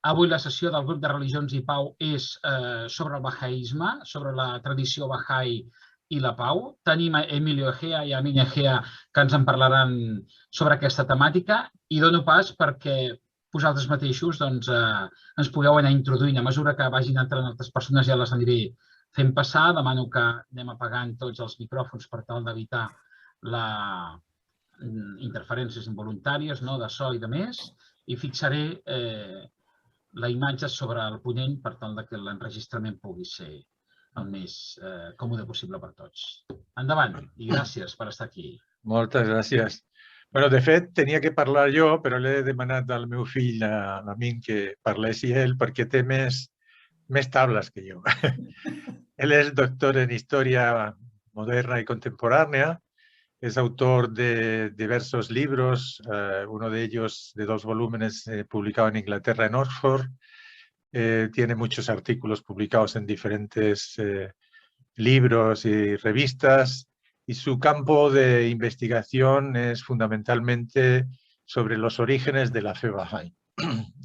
Avui la sessió del grup de Religions i Pau és sobre el bahaisme, sobre la tradició bahai i la pau. Tenim a Emilio Egea i a Mina Egea que ens en parlaran sobre aquesta temàtica i dono pas perquè vosaltres mateixos ens pugueu anar introduint. A mesura que vagin entrant altres persones ja les aniré fent passar. Demano que anem apagant tots els micròfons per tal d'evitar les interferències involuntàries de so i de més, i fixaré la imatge sobre el ponent per tal que l'enregistrament pugui ser el més còmode possible per tots. Endavant i gràcies per estar aquí. Moltes gràcies. Bueno, de fet, tenia que parlar jo, però l'he demanat al meu fill, a l'Amin, que parlessi ell, perquè té més tables que jo. Él es doctor en Historia Moderna y Contemporánea, es autor de diversos libros, uno de ellos de 2 volúmenes publicado en Inglaterra, en Oxford. Tiene muchos artículos publicados en diferentes libros y revistas, y su campo de investigación es fundamentalmente sobre los orígenes de la fe Bahá'í.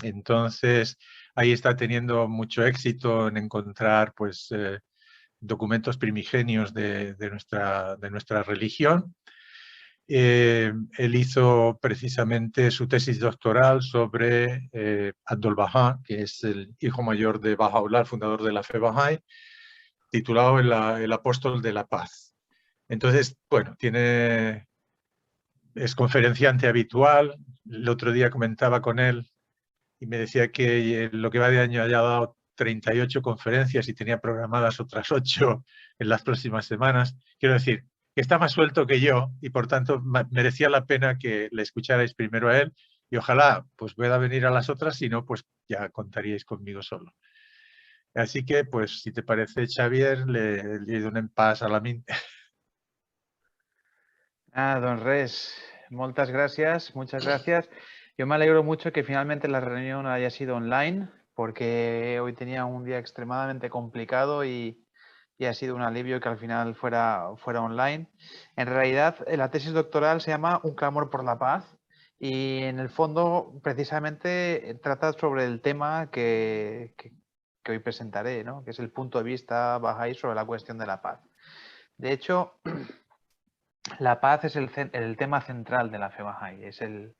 Entonces, ahí está teniendo mucho éxito en encontrar documentos primigenios de nuestra religión. Él hizo precisamente su tesis doctoral sobre Abdul Baha, que es el hijo mayor de Baha'u'lláh, el fundador de la fe Bahá'í, titulado El apóstol de la paz. Entonces, bueno, es conferenciante habitual. El otro día comentaba con él y me decía que lo que va de año haya dado 38 conferencias y tenía programadas otras 8 en las próximas semanas. Quiero decir, que está más suelto que yo y por tanto merecía la pena que le escucharais primero a él y ojalá pues pueda venir a las otras, si no, pues ya contaríais conmigo solo. Así que, pues, si te parece, Xavier, le donem pas a l'Amin. Don res, muchas gracias. Yo me alegro mucho que finalmente la reunión haya sido online, porque hoy tenía un día extremadamente complicado y ha sido un alivio que al final fuera online. En realidad, la tesis doctoral se llama Un clamor por la paz y en el fondo precisamente trata sobre el tema que hoy presentaré, ¿no? Que es el punto de vista Bahá'í sobre la cuestión de la paz. De hecho, la paz es el tema central de la fe Bahá'í, es el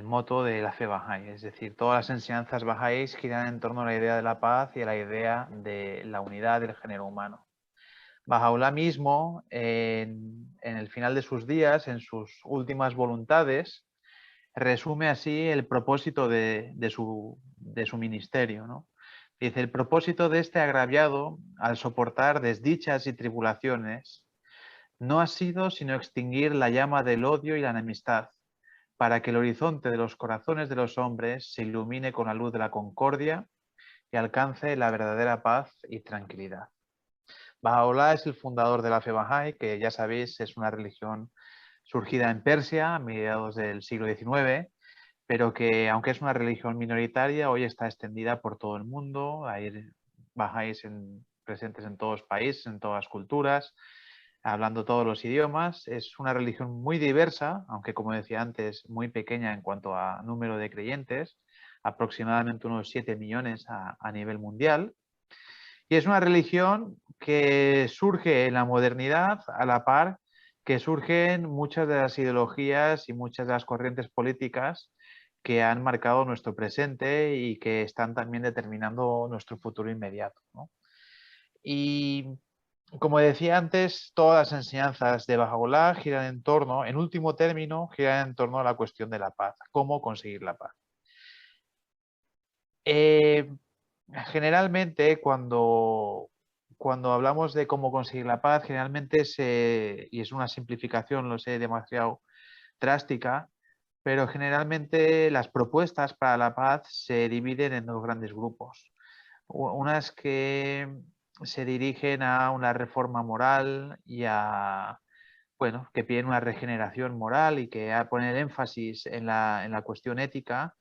moto de la fe Bahá'í, es decir, todas las enseñanzas Bahá'ís giran en torno a la idea de la paz y a la idea de la unidad del género humano. Baha'u'lláh mismo, en el final de sus días, en sus últimas voluntades, resume así el propósito de su ministerio, ¿no? Dice, el propósito de este agraviado, al soportar desdichas y tribulaciones, no ha sido sino extinguir la llama del odio y la enemistad, para que el horizonte de los corazones de los hombres se ilumine con la luz de la concordia y alcance la verdadera paz y tranquilidad. Baha'u'lláh es el fundador de la fe Bahá'í, que ya sabéis es una religión surgida en Persia a mediados del siglo XIX, pero que aunque es una religión minoritaria, hoy está extendida por todo el mundo. Hay Bahá'ís presentes en todos los países, en todas las culturas, hablando todos los idiomas. Es una religión muy diversa, aunque como decía antes, muy pequeña en cuanto a número de creyentes, aproximadamente unos 7 millones a nivel mundial. Y es una religión que surge en la modernidad a la par que surgen muchas de las ideologías y muchas de las corrientes políticas que han marcado nuestro presente y que están también determinando nuestro futuro inmediato, ¿no? Y como decía antes, todas las enseñanzas de Baha'u'lláh giran en torno, en último término, giran en torno a la cuestión de la paz, cómo conseguir la paz. Generalmente, cuando hablamos de cómo conseguir la paz, generalmente y es una simplificación, lo sé, demasiado drástica, pero generalmente las propuestas para la paz se dividen en 2 grandes grupos. Unas que se dirigen a una reforma moral y que piden una regeneración moral y que ponen el énfasis en la cuestión ética,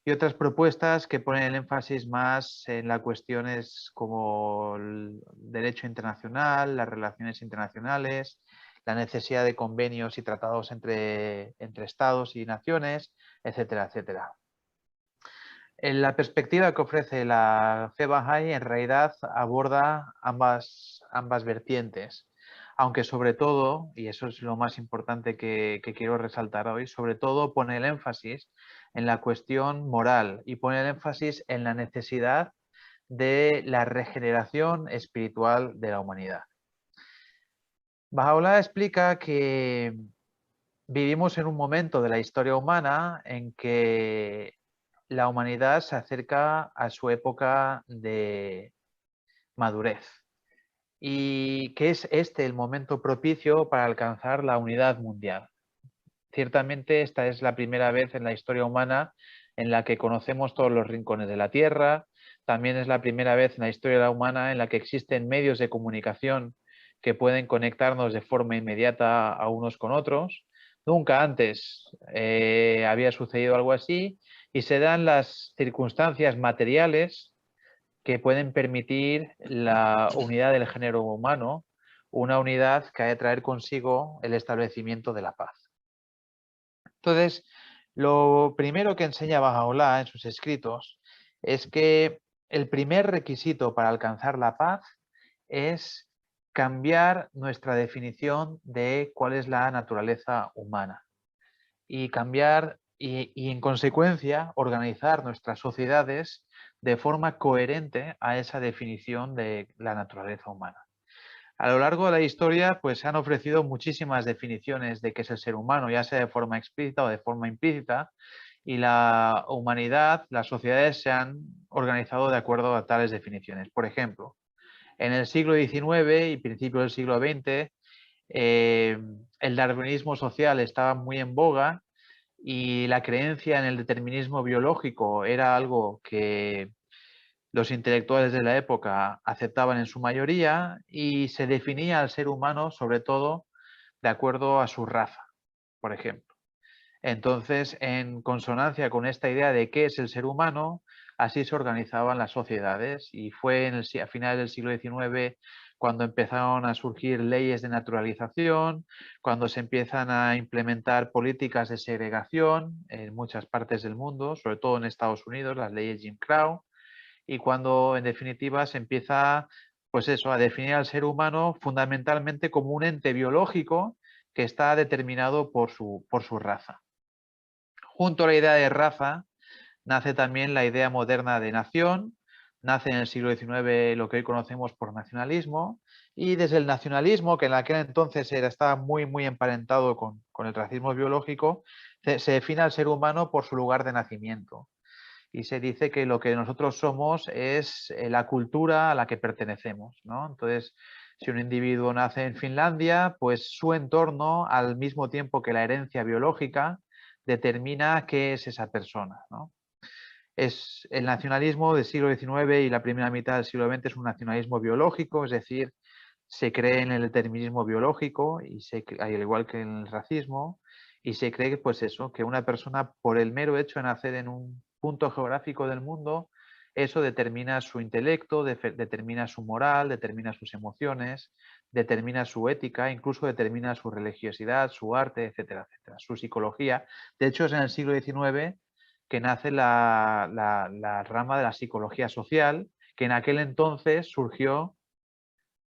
y otras propuestas que ponen el énfasis más en las cuestiones como el derecho internacional, las relaciones internacionales, la necesidad de convenios y tratados entre estados y naciones, etcétera, etcétera. En la perspectiva que ofrece la fe Bahá'í en realidad aborda ambas vertientes, aunque sobre todo, y eso es lo más importante que quiero resaltar hoy, sobre todo pone el énfasis en la cuestión moral y pone el énfasis en la necesidad de la regeneración espiritual de la humanidad. Baha'u'lláh explica que vivimos en un momento de la historia humana en que la humanidad se acerca a su época de madurez y que es este el momento propicio para alcanzar la unidad mundial. Ciertamente esta es la primera vez en la historia humana en la que conocemos todos los rincones de la Tierra, también es la primera vez en la historia humana en la que existen medios de comunicación que pueden conectarnos de forma inmediata a unos con otros. Nunca antes había sucedido algo así y se dan las circunstancias materiales que pueden permitir la unidad del género humano, una unidad que ha de traer consigo el establecimiento de la paz. Entonces, lo primero que enseña Baha'u'lláh en sus escritos es que el primer requisito para alcanzar la paz es cambiar nuestra definición de cuál es la naturaleza humana y cambiar y en consecuencia organizar nuestras sociedades de forma coherente a esa definición de la naturaleza humana. A lo largo de la historia, pues se han ofrecido muchísimas definiciones de qué es el ser humano, ya sea de forma explícita o de forma implícita, y la humanidad, las sociedades se han organizado de acuerdo a tales definiciones. Por ejemplo, en el siglo XIX y principios del siglo XX, el darwinismo social estaba muy en boga y la creencia en el determinismo biológico era algo que los intelectuales de la época aceptaban en su mayoría y se definía al ser humano sobre todo de acuerdo a su raza, por ejemplo. Entonces, en consonancia con esta idea de qué es el ser humano, así se organizaban las sociedades y fue a finales del siglo XIX cuando empezaron a surgir leyes de naturalización, cuando se empiezan a implementar políticas de segregación en muchas partes del mundo, sobre todo en Estados Unidos, las leyes Jim Crow, y cuando en definitiva se empieza pues eso, a definir al ser humano fundamentalmente como un ente biológico que está determinado por su raza. Junto a la idea de raza nace también la idea moderna de nación, nace en el siglo XIX lo que hoy conocemos por nacionalismo, y desde el nacionalismo, que en aquel entonces estaba muy emparentado con el racismo biológico, se define al ser humano por su lugar de nacimiento. Y se dice que lo que nosotros somos es la cultura a la que pertenecemos, ¿no? Entonces, si un individuo nace en Finlandia, pues su entorno, al mismo tiempo que la herencia biológica, determina qué es esa persona, ¿no? Es el nacionalismo del siglo XIX y la primera mitad del siglo XX es un nacionalismo biológico, es decir, se cree en el determinismo biológico, y al igual que en el racismo, y se cree pues eso, que una persona por el mero hecho de nacer en un punto geográfico del mundo, eso determina su intelecto, determina su moral, determina sus emociones, determina su ética, incluso determina su religiosidad, su arte, etcétera, etcétera, su psicología. De hecho, es en el siglo XIX que nace la rama de la psicología social, que en aquel entonces surgió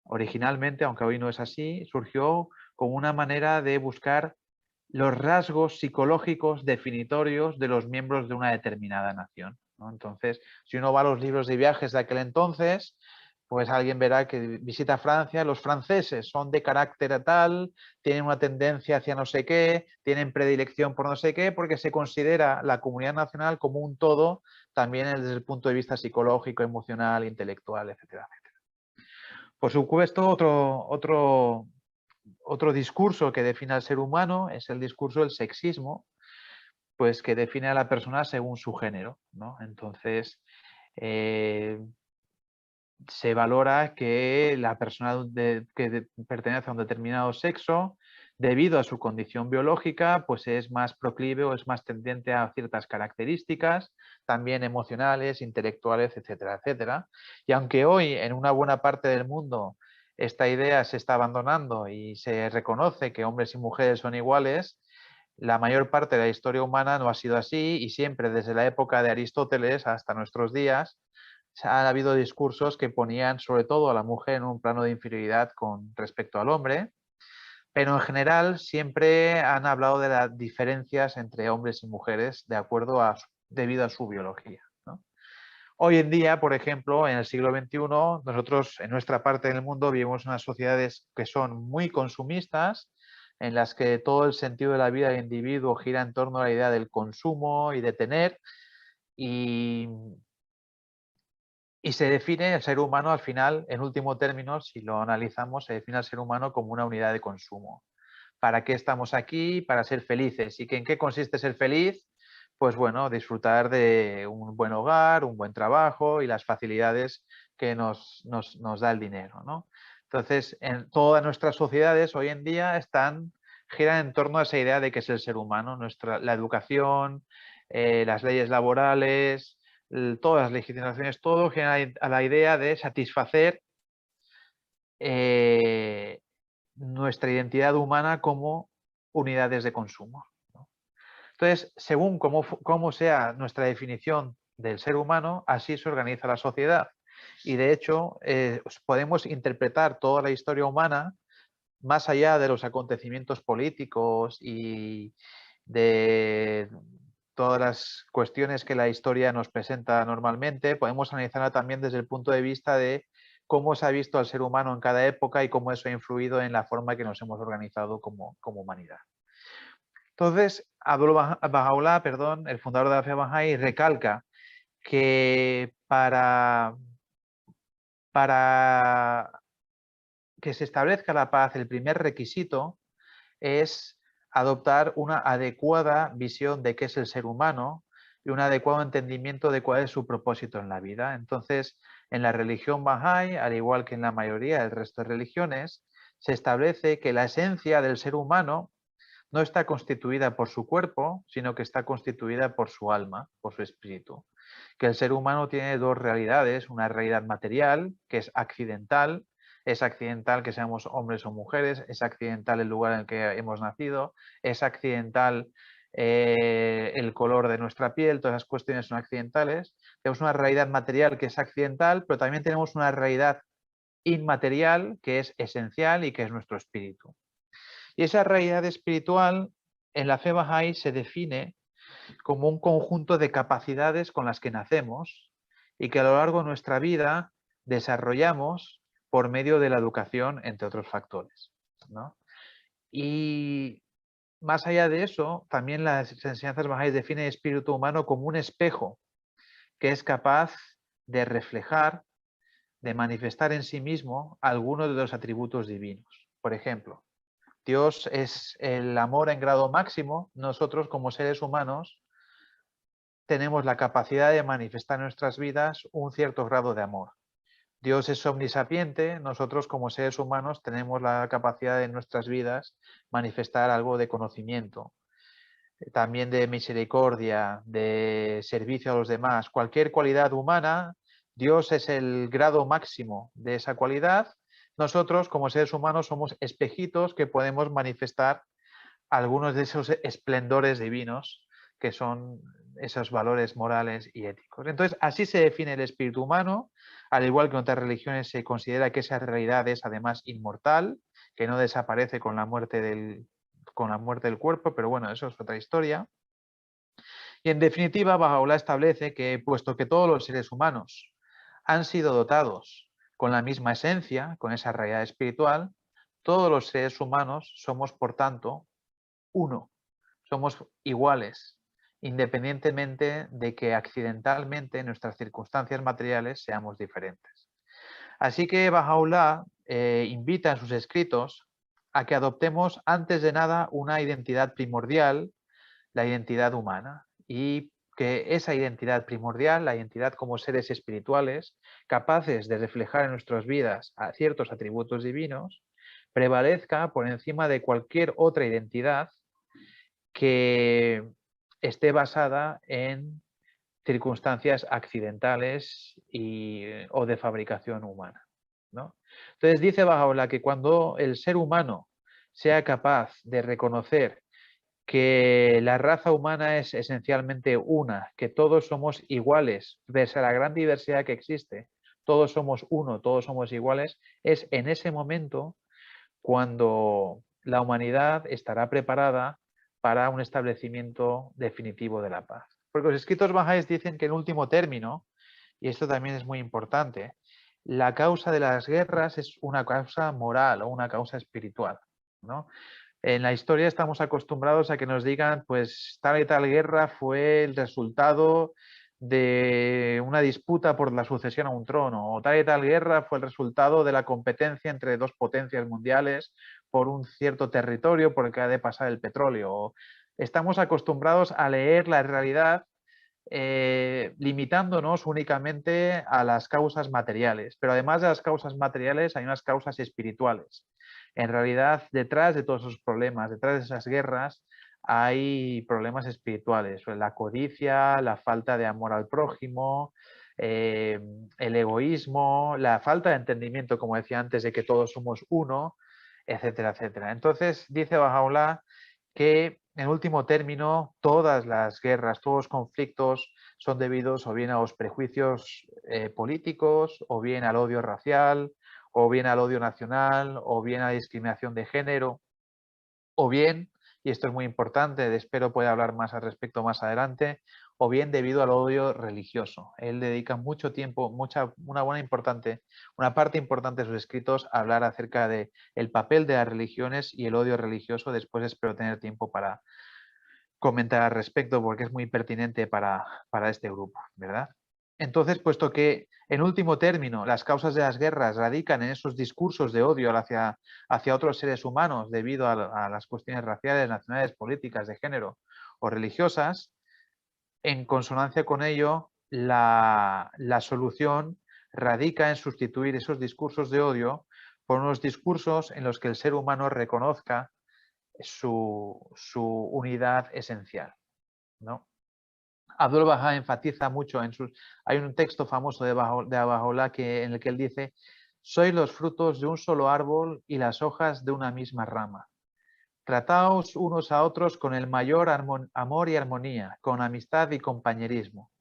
originalmente, aunque hoy no es así, surgió como una manera de buscar los rasgos psicológicos definitorios de los miembros de una determinada nación, ¿no? Entonces, si uno va a los libros de viajes de aquel entonces, pues alguien verá que visita Francia, los franceses son de carácter tal, tienen una tendencia hacia no sé qué, tienen predilección por no sé qué, porque se considera la comunidad nacional como un todo, también desde el punto de vista psicológico, emocional, intelectual, etcétera, etcétera. Por supuesto, otro discurso que define al ser humano es el discurso del sexismo, pues que define a la persona según su género, ¿no? Entonces, se valora que la persona que pertenece a un determinado sexo, debido a su condición biológica, pues es más proclive o es más tendente a ciertas características, también emocionales, intelectuales, etcétera, etcétera. Y aunque hoy en una buena parte del mundo esta idea se está abandonando y se reconoce que hombres y mujeres son iguales, la mayor parte de la historia humana no ha sido así y siempre desde la época de Aristóteles hasta nuestros días ha habido discursos que ponían sobre todo a la mujer en un plano de inferioridad con respecto al hombre, pero en general siempre han hablado de las diferencias entre hombres y mujeres debido a su biología, ¿no? Hoy en día, por ejemplo, en el siglo XXI, nosotros en nuestra parte del mundo vivimos unas sociedades que son muy consumistas, en las que todo el sentido de la vida del individuo gira en torno a la idea del consumo y de tener, y se define el ser humano al final, en último término, si lo analizamos, se define al ser humano como una unidad de consumo. ¿Para qué estamos aquí? Para ser felices. ¿Y en qué consiste ser feliz? Pues bueno, disfrutar de un buen hogar, un buen trabajo y las facilidades que nos da el dinero, ¿no? Entonces, en todas nuestras sociedades hoy en día giran en torno a esa idea de qué es el ser humano, la educación, las leyes laborales, todas las legislaciones, todo gira a la idea de satisfacer nuestra identidad humana como unidades de consumo, ¿no? Entonces, según cómo sea nuestra definición del ser humano, así se organiza la sociedad. Y de hecho, podemos interpretar toda la historia humana más allá de los acontecimientos políticos y de todas las cuestiones que la historia nos presenta normalmente, podemos analizarla también desde el punto de vista de cómo se ha visto al ser humano en cada época y cómo eso ha influido en la forma que nos hemos organizado como humanidad. Entonces, Baha'u'lláh, el fundador de la fe Bahá'í, recalca que para que se establezca la paz, el primer requisito es adoptar una adecuada visión de qué es el ser humano y un adecuado entendimiento de cuál es su propósito en la vida. Entonces, en la religión Bahá'í, al igual que en la mayoría del resto de religiones, se establece que la esencia del ser humano no está constituida por su cuerpo, sino que está constituida por su alma, por su espíritu. Que el ser humano tiene dos realidades, una realidad material, que es accidental que seamos hombres o mujeres, es accidental el lugar en el que hemos nacido, es accidental el color de nuestra piel, todas esas cuestiones son accidentales. Tenemos una realidad material que es accidental, pero también tenemos una realidad inmaterial que es esencial y que es nuestro espíritu. Y esa realidad espiritual en la fe Bahá'í se define como un conjunto de capacidades con las que nacemos y que a lo largo de nuestra vida desarrollamos por medio de la educación, entre otros factores, ¿no? Y más allá de eso, también las enseñanzas Bahá'í definen el espíritu humano como un espejo que es capaz de reflejar, de manifestar en sí mismo algunos de los atributos divinos. Por ejemplo, Dios es el amor en grado máximo. Nosotros, como seres humanos, tenemos la capacidad de manifestar en nuestras vidas un cierto grado de amor. Dios es omnisapiente. Nosotros, como seres humanos, tenemos la capacidad de en nuestras vidas manifestar algo de conocimiento, también de misericordia, de servicio a los demás. Cualquier cualidad humana, Dios es el grado máximo de esa cualidad. Nosotros, como seres humanos, somos espejitos que podemos manifestar algunos de esos esplendores divinos que son esos valores morales y éticos. Entonces, así se define el espíritu humano. Al igual que en otras religiones se considera que esa realidad es además inmortal, que no desaparece con la muerte del cuerpo, pero bueno, eso es otra historia. Y en definitiva, Baha'u'lláh establece que, puesto que todos los seres humanos han sido dotados con la misma esencia, con esa realidad espiritual, todos los seres humanos somos, por tanto, uno, somos iguales, independientemente de que accidentalmente en nuestras circunstancias materiales seamos diferentes. Así que Baha'u'lláh invita en sus escritos a que adoptemos antes de nada una identidad primordial, la identidad humana, y que esa identidad primordial, la identidad como seres espirituales, capaces de reflejar en nuestras vidas a ciertos atributos divinos, prevalezca por encima de cualquier otra identidad que esté basada en circunstancias accidentales o de fabricación humana, ¿no? Entonces dice Baha'u'lláh que cuando el ser humano sea capaz de reconocer que la raza humana es esencialmente una, que todos somos iguales, pese a la gran diversidad que existe, todos somos uno, todos somos iguales, es en ese momento cuando la humanidad estará preparada para un establecimiento definitivo de la paz. Porque los escritos bahá'ís dicen que en último término, y esto también es muy importante, la causa de las guerras es una causa moral o una causa espiritual, ¿no? En la historia estamos acostumbrados a que nos digan, pues tal y tal guerra fue el resultado de una disputa por la sucesión a un trono, o tal y tal guerra fue el resultado de la competencia entre dos potencias mundiales por un cierto territorio por el que ha de pasar el petróleo. Estamos acostumbrados a leer la realidad limitándonos únicamente a las causas materiales, pero además de las causas materiales hay unas causas espirituales. En realidad, detrás de todos esos problemas, detrás de esas guerras, hay problemas espirituales, la codicia, la falta de amor al prójimo, el egoísmo, la falta de entendimiento, como decía antes, de que todos somos uno, etcétera, etcétera. Entonces, dice Bahá'u'lláh que en último término todas las guerras, todos los conflictos son debidos o bien a los prejuicios políticos, o bien al odio racial, o bien al odio nacional, o bien a la discriminación de género, o bien, y esto es muy importante, espero poder hablar más al respecto más adelante, o bien debido al odio religioso. Él dedica mucho tiempo, una parte importante de sus escritos a hablar acerca de el papel de las religiones y el odio religioso. Después espero tener tiempo para comentar al respecto porque es muy pertinente para este grupo, ¿verdad? Entonces, puesto que en último término las causas de las guerras radican en esos discursos de odio hacia otros seres humanos debido a las cuestiones raciales, nacionales, políticas, de género o religiosas, en consonancia con ello, la solución radica en sustituir esos discursos de odio por unos discursos en los que el ser humano reconozca su unidad esencial, ¿no? Abdul Bahá enfatiza mucho hay un texto famoso de Bahá'u'lláh en el que él dice: sois los frutos de un solo árbol y las hojas de una misma rama. Trataos unos a otros con el mayor amor y armonía, con amistad y compañerismo.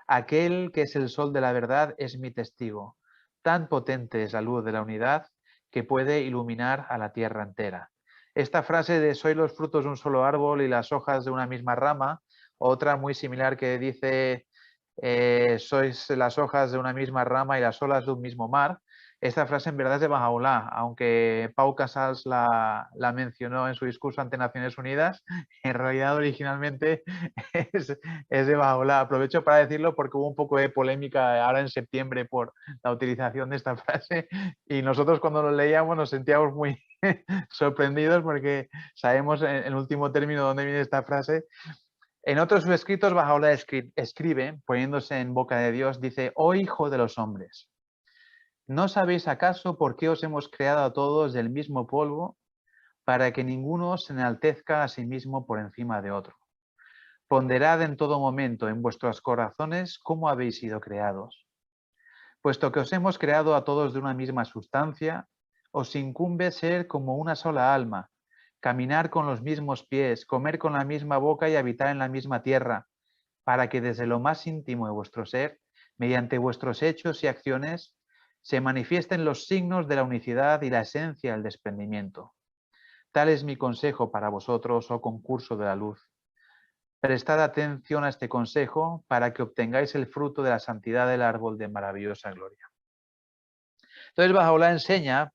Aquel que es el sol de la verdad es mi testigo. Tan potente es la luz de la unidad que puede iluminar a la tierra entera. Esta frase de sois los frutos de un solo árbol y las hojas de una misma rama, otra muy similar que dice sois las hojas de una misma rama y las olas de un mismo mar. Esta frase en verdad es de Bahá'u'lláh, aunque Pau Casals la mencionó en su discurso ante Naciones Unidas, en realidad originalmente es de Bahá'u'lláh. Aprovecho para decirlo porque hubo un poco de polémica ahora en septiembre por la utilización de esta frase y nosotros cuando lo leíamos nos sentíamos muy sorprendidos porque sabemos en último término dónde viene esta frase. En otros de sus escritos, Bahá'u'lláh escribe, poniéndose en boca de Dios, dice: oh hijo de los hombres, ¿no sabéis acaso por qué os hemos creado a todos del mismo polvo, para que ninguno se enaltezca a sí mismo por encima de otro? Ponderad en todo momento en vuestros corazones cómo habéis sido creados. Puesto que os hemos creado a todos de una misma sustancia, os incumbe ser como una sola alma, caminar con los mismos pies, comer con la misma boca y habitar en la misma tierra, para que desde lo más íntimo de vuestro ser, mediante vuestros hechos y acciones, se manifiesten los signos de la unicidad y la esencia del desprendimiento. Tal es mi consejo para vosotros, oh concurso de la luz. Prestad atención a este consejo para que obtengáis el fruto de la santidad del árbol de maravillosa gloria. Entonces, Bahá'u'lláh enseña,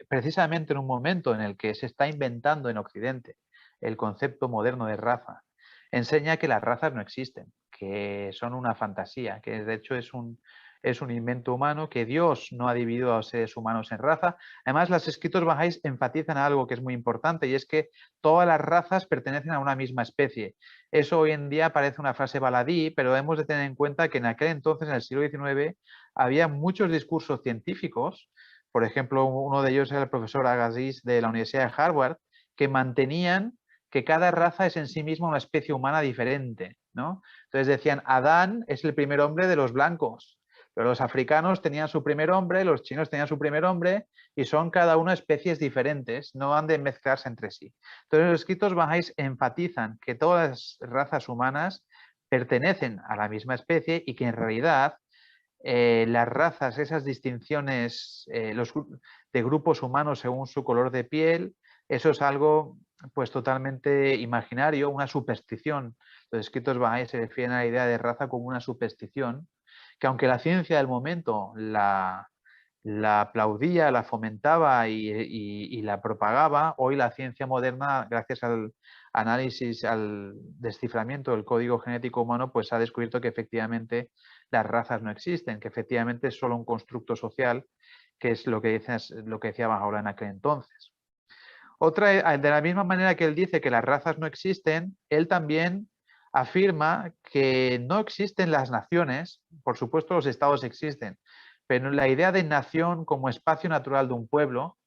precisamente en un momento en el que se está inventando en Occidente el concepto moderno de raza, enseña que las razas no existen, que son una fantasía, que de hecho es un invento humano, que Dios no ha dividido a los seres humanos en raza. Además, los escritos bahá'ís enfatizan algo que es muy importante y es que todas las razas pertenecen a una misma especie. Eso hoy en día parece una frase baladí, pero hemos de tener en cuenta que en aquel entonces, en el siglo XIX, había muchos discursos científicos. Por ejemplo, uno de ellos era el profesor Agassiz de la Universidad de Harvard, que mantenían que cada raza es en sí misma una especie humana diferente, ¿no? Entonces decían, Adán es el primer hombre de los blancos, Pero los africanos tenían su primer hombre, los chinos tenían su primer hombre y son cada uno especies diferentes, no han de mezclarse entre sí. Entonces los escritos bahá'ís enfatizan que todas las razas humanas pertenecen a la misma especie y que en realidad las razas, esas distinciones de grupos humanos según su color de piel, eso es algo pues totalmente imaginario, una superstición. Los escritos bahá'ís se refieren a la idea de raza como una superstición, que aunque la ciencia del momento la aplaudía, la fomentaba y la propagaba, hoy la ciencia moderna, gracias al análisis, al desciframiento del código genético humano, pues ha descubierto que efectivamente las razas no existen, que efectivamente es solo un constructo social, que es lo que decía Baha'u'lláh en aquel entonces. De la misma manera que él dice que las razas no existen, él también afirma que no existen las naciones, por supuesto los estados existen, pero la idea de nación como espacio natural de un pueblo,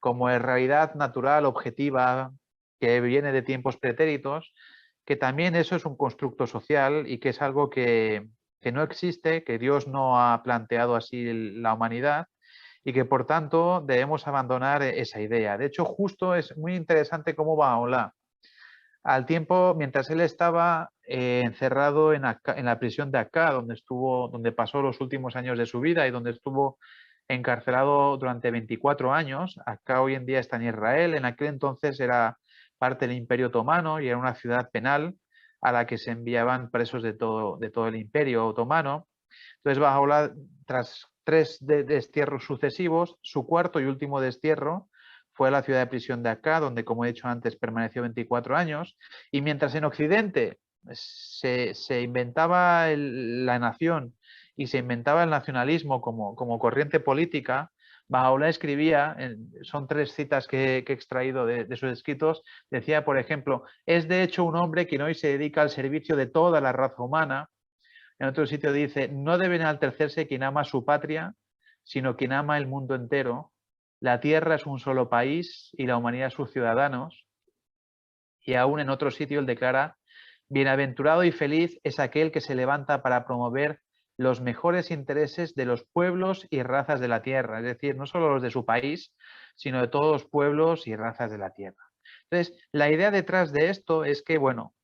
como realidad natural, objetiva, que viene de tiempos pretéritos, que también eso es un constructo social y que es algo que no existe, que Dios no ha planteado así la humanidad y que por tanto debemos abandonar esa idea. De hecho, justo es muy interesante cómo Baha'u'lláh, al tiempo, mientras él estaba encerrado en la prisión de Akka, donde pasó los últimos años de su vida y donde estuvo encarcelado durante 24 años. Akka hoy en día está en Israel, en aquel entonces era parte del Imperio Otomano y era una ciudad penal a la que se enviaban presos de todo el Imperio Otomano. Entonces Baha'u'lláh, tras 3 destierros sucesivos, su cuarto y último destierro fue a la ciudad de prisión de Akka, donde, como he dicho antes, permaneció 24 años. Y mientras en Occidente se inventaba la nación y se inventaba el nacionalismo como corriente política, Baha'u'lláh escribía, son 3 citas que he extraído de sus escritos, decía, por ejemplo, es de hecho un hombre quien hoy se dedica al servicio de toda la raza humana. En otro sitio dice, no debe enaltecerse quien ama su patria, sino quien ama el mundo entero. La tierra es un solo país y la humanidad sus ciudadanos. Y aún en otro sitio él declara, bienaventurado y feliz es aquel que se levanta para promover los mejores intereses de los pueblos y razas de la tierra. Es decir, no solo los de su país, sino de todos los pueblos y razas de la tierra. Entonces, la idea detrás de esto es que, bueno,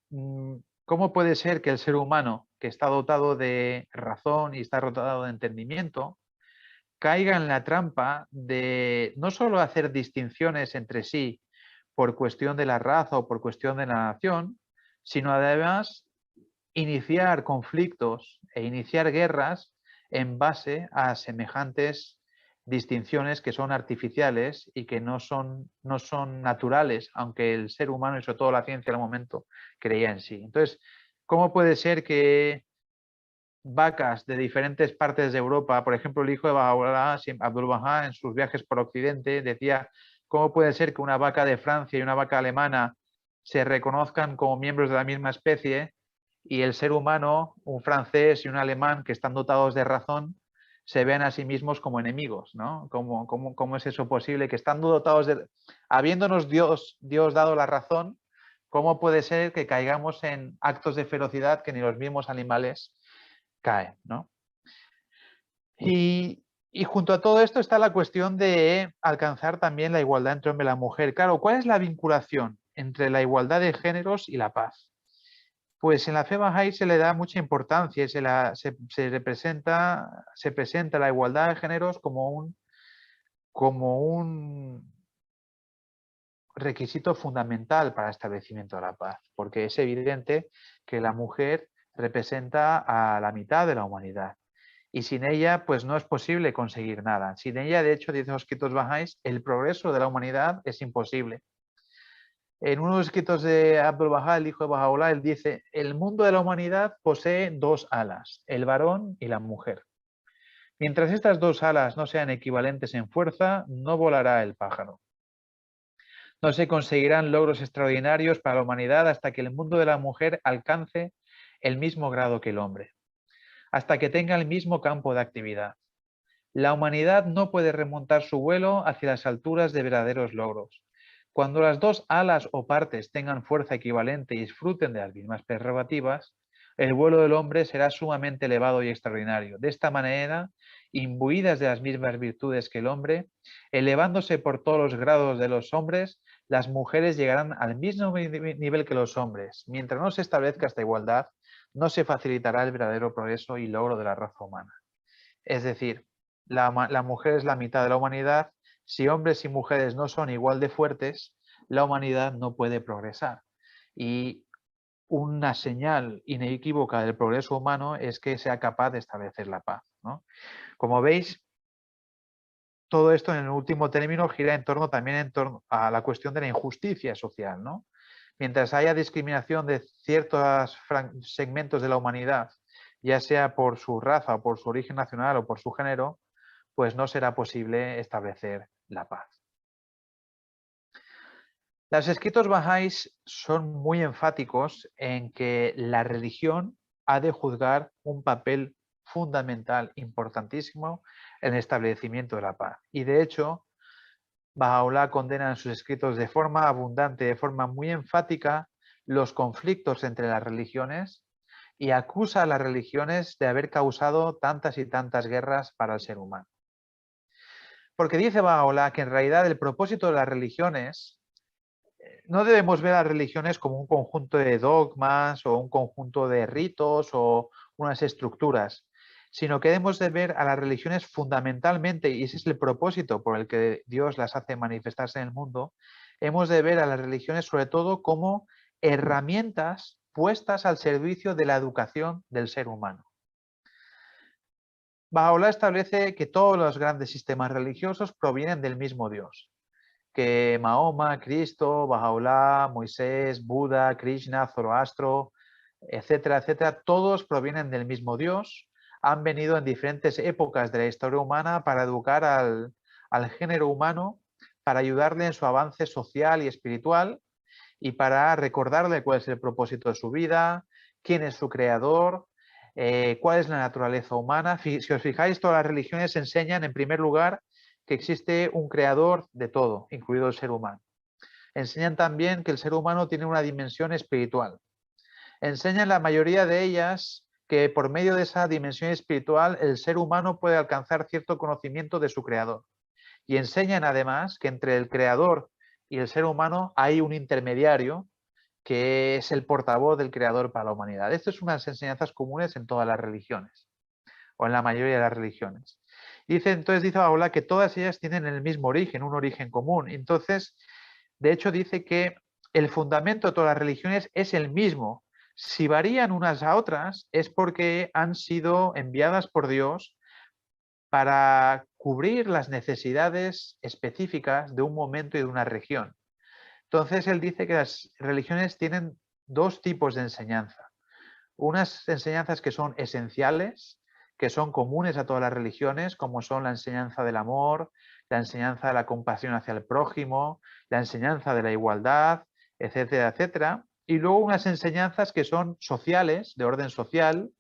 ¿cómo puede ser que el ser humano, que está dotado de razón y está dotado de entendimiento, caiga en la trampa de no solo hacer distinciones entre sí por cuestión de la raza o por cuestión de la nación, sino además iniciar conflictos e iniciar guerras en base a semejantes distinciones que son artificiales y que no son naturales, aunque el ser humano y sobre todo la ciencia al momento creía en sí. Entonces, ¿cómo puede ser que vacas de diferentes partes de Europa, por ejemplo, el hijo de Baha'u'lláh, Abdul Bahá, en sus viajes por Occidente, decía, ¿cómo puede ser que una vaca de Francia y una vaca alemana se reconozcan como miembros de la misma especie y el ser humano, un francés y un alemán que están dotados de razón, se vean a sí mismos como enemigos, ¿no? ¿Cómo es eso posible? Que estando dotados de... Habiéndonos Dios dado la razón, ¿cómo puede ser que caigamos en actos de ferocidad que ni los mismos animales caen, ¿no? Y junto a todo esto está la cuestión de alcanzar también la igualdad entre hombre y la mujer. Claro, ¿cuál es la vinculación entre la igualdad de géneros y la paz? Pues en la fe Bahá'í se le da mucha importancia y se presenta la igualdad de géneros como un requisito fundamental para el establecimiento de la paz, porque es evidente que la mujer representa a la mitad de la humanidad y sin ella pues no es posible conseguir nada. Sin ella, de hecho, dicen los escritos bahá'ís, el progreso de la humanidad es imposible. En uno de los escritos de Abdul Bahá, el hijo de Baha'u'lláh, él dice, el mundo de la humanidad posee 2 alas, el varón y la mujer. Mientras estas 2 alas no sean equivalentes en fuerza, no volará el pájaro. No se conseguirán logros extraordinarios para la humanidad hasta que el mundo de la mujer alcance el mismo grado que el hombre, hasta que tenga el mismo campo de actividad. La humanidad no puede remontar su vuelo hacia las alturas de verdaderos logros. Cuando las 2 alas o partes tengan fuerza equivalente y disfruten de las mismas prerrogativas, el vuelo del hombre será sumamente elevado y extraordinario. De esta manera, imbuidas de las mismas virtudes que el hombre, elevándose por todos los grados de los hombres, las mujeres llegarán al mismo nivel que los hombres. Mientras no se establezca esta igualdad, no se facilitará el verdadero progreso y logro de la raza humana. Es decir, la mujer es la mitad de la humanidad. Si hombres y mujeres no son igual de fuertes, la humanidad no puede progresar. Y una señal inequívoca del progreso humano es que sea capaz de establecer la paz, ¿no? Como veis, todo esto en el último término gira también en torno a la cuestión de la injusticia social, ¿no? Mientras haya discriminación de ciertos segmentos de la humanidad, ya sea por su raza, o por su origen nacional o por su género, pues no será posible establecer la paz. Los escritos bahá'ís son muy enfáticos en que la religión ha de juzgar un papel fundamental, importantísimo, en el establecimiento de la paz. Y de hecho, Baha'u'lláh condena en sus escritos de forma abundante, de forma muy enfática, los conflictos entre las religiones y acusa a las religiones de haber causado tantas y tantas guerras para el ser humano. Porque dice Baha'u'lláh que en realidad el propósito de las religiones, no debemos ver a las religiones como un conjunto de dogmas o un conjunto de ritos o unas estructuras, sino que debemos de ver a las religiones fundamentalmente, y ese es el propósito por el que Dios las hace manifestarse en el mundo, hemos de ver a las religiones sobre todo como herramientas puestas al servicio de la educación del ser humano. Baha'u'lláh establece que todos los grandes sistemas religiosos provienen del mismo Dios, que Mahoma, Cristo, Baha'u'lláh, Moisés, Buda, Krishna, Zoroastro, etcétera, etcétera, todos provienen del mismo Dios, han venido en diferentes épocas de la historia humana para educar al género humano, para ayudarle en su avance social y espiritual y para recordarle cuál es el propósito de su vida, quién es su creador, cuál es la naturaleza humana. Si os fijáis, todas las religiones enseñan en primer lugar que existe un creador de todo, incluido el ser humano. Enseñan también que el ser humano tiene una dimensión espiritual. Enseñan la mayoría de ellas que por medio de esa dimensión espiritual el ser humano puede alcanzar cierto conocimiento de su creador. Y enseñan además que entre el creador y el ser humano hay un intermediario que es el portavoz del creador para la humanidad. Estas son unas enseñanzas comunes en todas las religiones, o en la mayoría de las religiones. Entonces dice Baha'u'lláh que todas ellas tienen el mismo origen, un origen común. Entonces, de hecho, dice que el fundamento de todas las religiones es el mismo. Si varían unas a otras es porque han sido enviadas por Dios para cubrir las necesidades específicas de un momento y de una región. Entonces, él dice que las religiones tienen dos tipos de enseñanza. Unas enseñanzas que son esenciales, que son comunes a todas las religiones, como son la enseñanza del amor, la enseñanza de la compasión hacia el prójimo, la enseñanza de la igualdad, etcétera, etcétera. Y luego unas enseñanzas que son sociales, de orden social,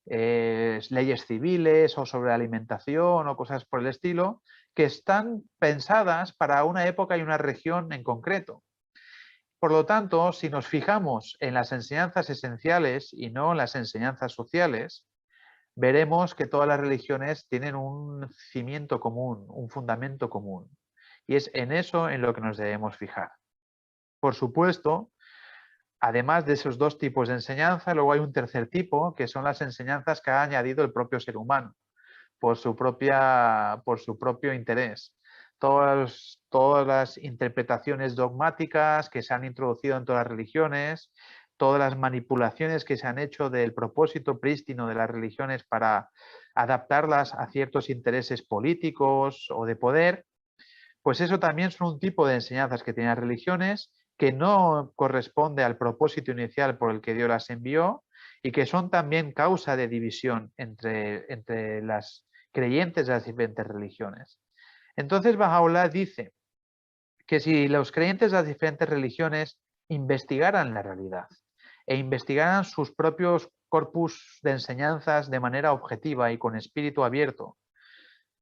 leyes civiles o sobre alimentación o cosas por el estilo, que están pensadas para una época y una región en concreto. Por lo tanto, si nos fijamos en las enseñanzas esenciales y no en las enseñanzas sociales, veremos que todas las religiones tienen un cimiento común, un fundamento común. Y es en eso en lo que nos debemos fijar. Por supuesto, además de esos dos tipos de enseñanza, luego hay un tercer tipo, que son las enseñanzas que ha añadido el propio ser humano, por su propio interés. Todas las interpretaciones dogmáticas que se han introducido en todas las religiones, todas las manipulaciones que se han hecho del propósito prístino de las religiones para adaptarlas a ciertos intereses políticos o de poder, pues eso también son un tipo de enseñanzas que tienen las religiones que no corresponde al propósito inicial por el que Dios las envió y que son también causa de división entre las creyentes de las diferentes religiones. Entonces Baha'u'lláh dice que si los creyentes de las diferentes religiones investigaran la realidad e investigaran sus propios corpus de enseñanzas de manera objetiva y con espíritu abierto,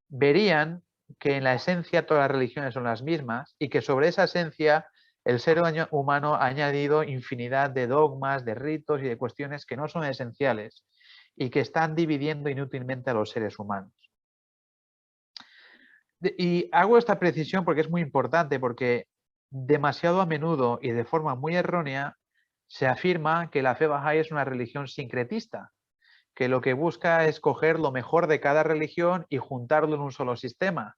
verían que en la esencia todas las religiones son las mismas y que sobre esa esencia El ser humano ha añadido infinidad de dogmas, de ritos y de cuestiones que no son esenciales y que están dividiendo inútilmente a los seres humanos. Y hago esta precisión porque es muy importante, porque demasiado a menudo y de forma muy errónea se afirma que la fe Bahá'í es una religión sincretista, que lo que busca es coger lo mejor de cada religión y juntarlo en un solo sistema.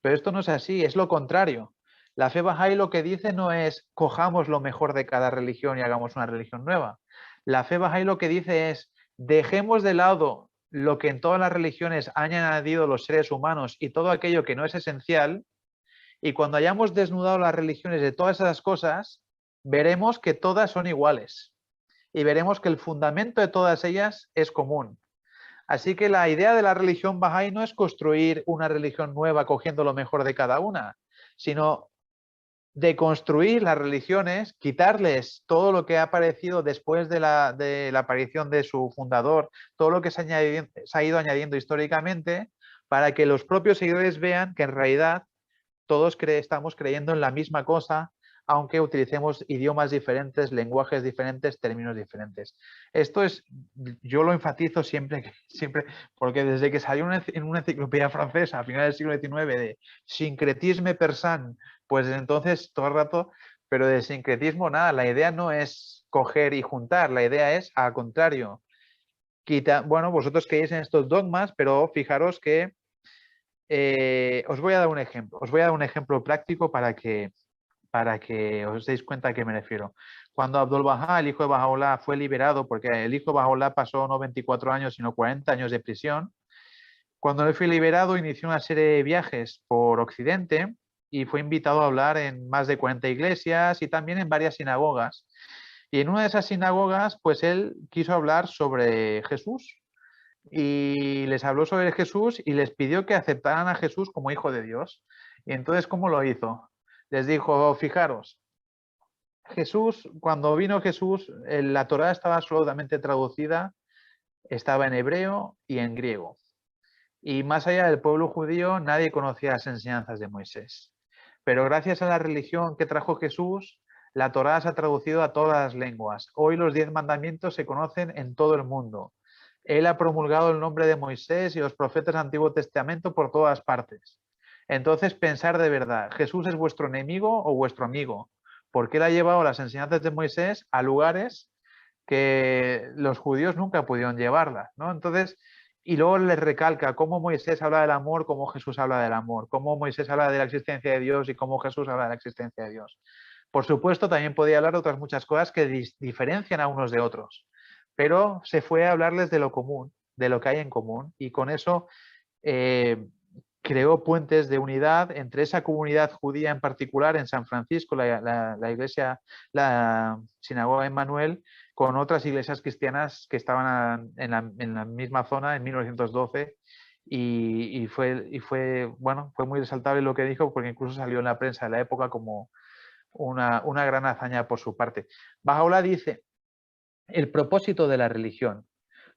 Pero esto no es así, es lo contrario. La fe Bahá'í lo que dice no es cojamos lo mejor de cada religión y hagamos una religión nueva. La fe Bahá'í lo que dice es dejemos de lado lo que en todas las religiones han añadido los seres humanos y todo aquello que no es esencial, y cuando hayamos desnudado las religiones de todas esas cosas, veremos que todas son iguales y veremos que el fundamento de todas ellas es común. Así que la idea de la religión Bahá'í no es construir una religión nueva cogiendo lo mejor de cada una, sino de construir las religiones, quitarles todo lo que ha aparecido después de la aparición de su fundador, todo lo que se ha ido añadiendo históricamente, para que los propios seguidores vean que en realidad todos estamos creyendo en la misma cosa, aunque utilicemos idiomas diferentes, lenguajes diferentes, términos diferentes. Esto es, yo lo enfatizo siempre, porque desde que salió en una enciclopedia francesa a finales del siglo XIX de sincretisme persan, pues desde entonces todo el rato, pero de sincretismo nada, la idea no es coger y juntar, la idea es al contrario. Bueno, vosotros creéis en estos dogmas, pero fijaros que os voy a dar un ejemplo. Os voy a dar un ejemplo práctico para que os deis cuenta a qué me refiero. Cuando Abdul-Bahá, el hijo de Bahá'u'lláh, fue liberado, porque el hijo de Bahá'u'lláh pasó no 24 años, sino 40 años de prisión, cuando él fue liberado inició una serie de viajes por Occidente y fue invitado a hablar en más de 40 iglesias y también en varias sinagogas. Y en una de esas sinagogas, pues él quiso hablar sobre Jesús, y les habló sobre Jesús y les pidió que aceptaran a Jesús como hijo de Dios. Y entonces, ¿cómo lo hizo? Les dijo, fijaros, Jesús, cuando vino Jesús, la Torá estaba absolutamente traducida, estaba en hebreo y en griego. Y más allá del pueblo judío, nadie conocía las enseñanzas de Moisés. Pero gracias a la religión que trajo Jesús, la Torá se ha traducido a todas las lenguas. Hoy los 10 mandamientos se conocen en todo el mundo. Él ha promulgado el nombre de Moisés y los profetas del Antiguo Testamento por todas partes. Entonces, pensar de verdad, ¿Jesús es vuestro enemigo o vuestro amigo? Porque él ha llevado las enseñanzas de Moisés a lugares que los judíos nunca pudieron llevarlas, ¿no? Entonces, y luego les recalca cómo Moisés habla del amor, cómo Jesús habla del amor, cómo Moisés habla de la existencia de Dios y cómo Jesús habla de la existencia de Dios. Por supuesto, también podía hablar de otras muchas cosas que diferencian a unos de otros, pero se fue a hablarles de lo común, de lo que hay en común, y con eso creó puentes de unidad entre esa comunidad judía en particular en San Francisco, la iglesia, la sinagoga Emmanuel, con otras iglesias cristianas que estaban en la misma zona en 1912, y fue muy resaltable lo que dijo, porque incluso salió en la prensa de la época como una gran hazaña por su parte. Bahá'u'lláh dice: el propósito de la religión,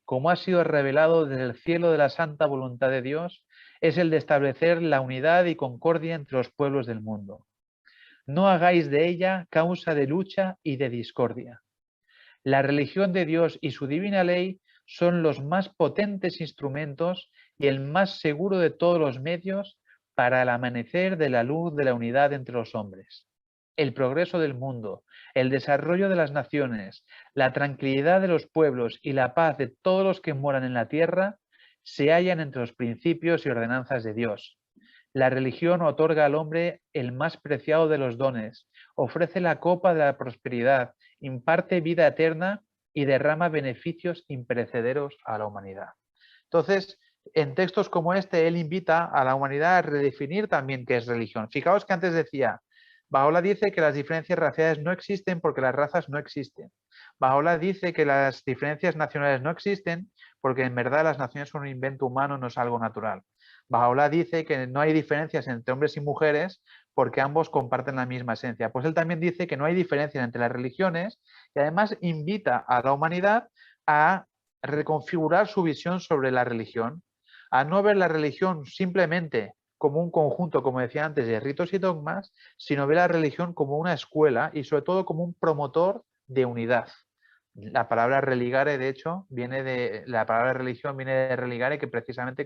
como ha sido revelado desde el cielo de la santa voluntad de Dios, es el de establecer la unidad y concordia entre los pueblos del mundo. No hagáis de ella causa de lucha y de discordia. La religión de Dios y su divina ley son los más potentes instrumentos y el más seguro de todos los medios para el amanecer de la luz de la unidad entre los hombres. El progreso del mundo, el desarrollo de las naciones, la tranquilidad de los pueblos y la paz de todos los que moran en la tierra se hallan entre los principios y ordenanzas de Dios. La religión otorga al hombre el más preciado de los dones, ofrece la copa de la prosperidad, imparte vida eterna y derrama beneficios imperecederos a la humanidad. Entonces, en textos como este, él invita a la humanidad a redefinir también qué es religión. Fijaos que antes decía, Bahá'u'lláh dice que las diferencias raciales no existen porque las razas no existen. Bahá'u'lláh dice que las diferencias nacionales no existen porque en verdad las naciones son un invento humano, no es algo natural. Bahá'u'lláh dice que no hay diferencias entre hombres y mujeres porque ambos comparten la misma esencia. Pues él también dice que no hay diferencias entre las religiones y además invita a la humanidad a reconfigurar su visión sobre la religión, a no ver la religión simplemente como un conjunto, como decía antes, de ritos y dogmas, sino ve la religión como una escuela y sobre todo como un promotor de unidad. La palabra religare, de hecho, viene de la palabra religión, viene de religare, que precisamente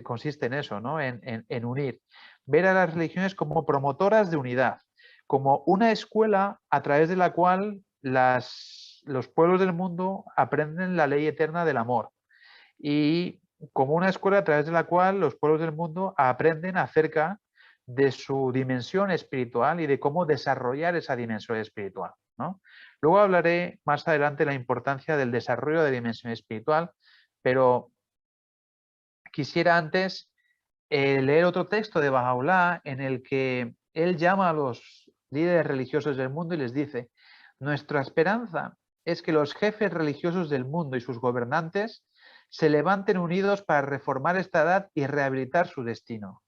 consiste en eso, ¿no? En unir. Ver a las religiones como promotoras de unidad, como una escuela a través de la cual los pueblos del mundo aprenden la ley eterna del amor, y como una escuela a través de la cual los pueblos del mundo aprenden acerca de su dimensión espiritual y de cómo desarrollar esa dimensión espiritual, ¿no? Luego hablaré más adelante de la importancia del desarrollo de la dimensión espiritual, pero quisiera antes leer otro texto de Bahá'u'lláh en el que él llama a los líderes religiosos del mundo y les dice: nuestra esperanza es que los jefes religiosos del mundo y sus gobernantes se levanten unidos para reformar esta edad y rehabilitar su destino,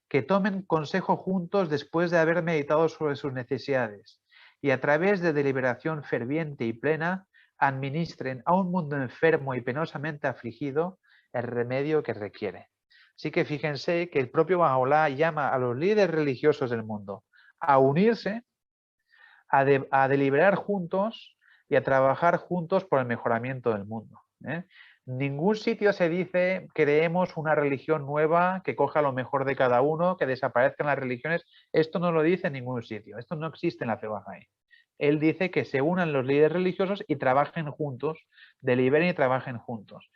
que tomen consejo juntos después de haber meditado sobre sus necesidades y a través de deliberación ferviente y plena administren a un mundo enfermo y penosamente afligido el remedio que requiere. Así que fíjense que el propio Bahá'u'lláh llama a los líderes religiosos del mundo a unirse, a deliberar juntos y a trabajar juntos por el mejoramiento del mundo. Ningún sitio se dice creemos una religión nueva que coja lo mejor de cada uno, que desaparezcan las religiones. Esto no lo dice en ningún sitio, esto no existe en la fe Bahá'í. Él dice que se unan los líderes religiosos y trabajen juntos, deliberen y trabajen juntos.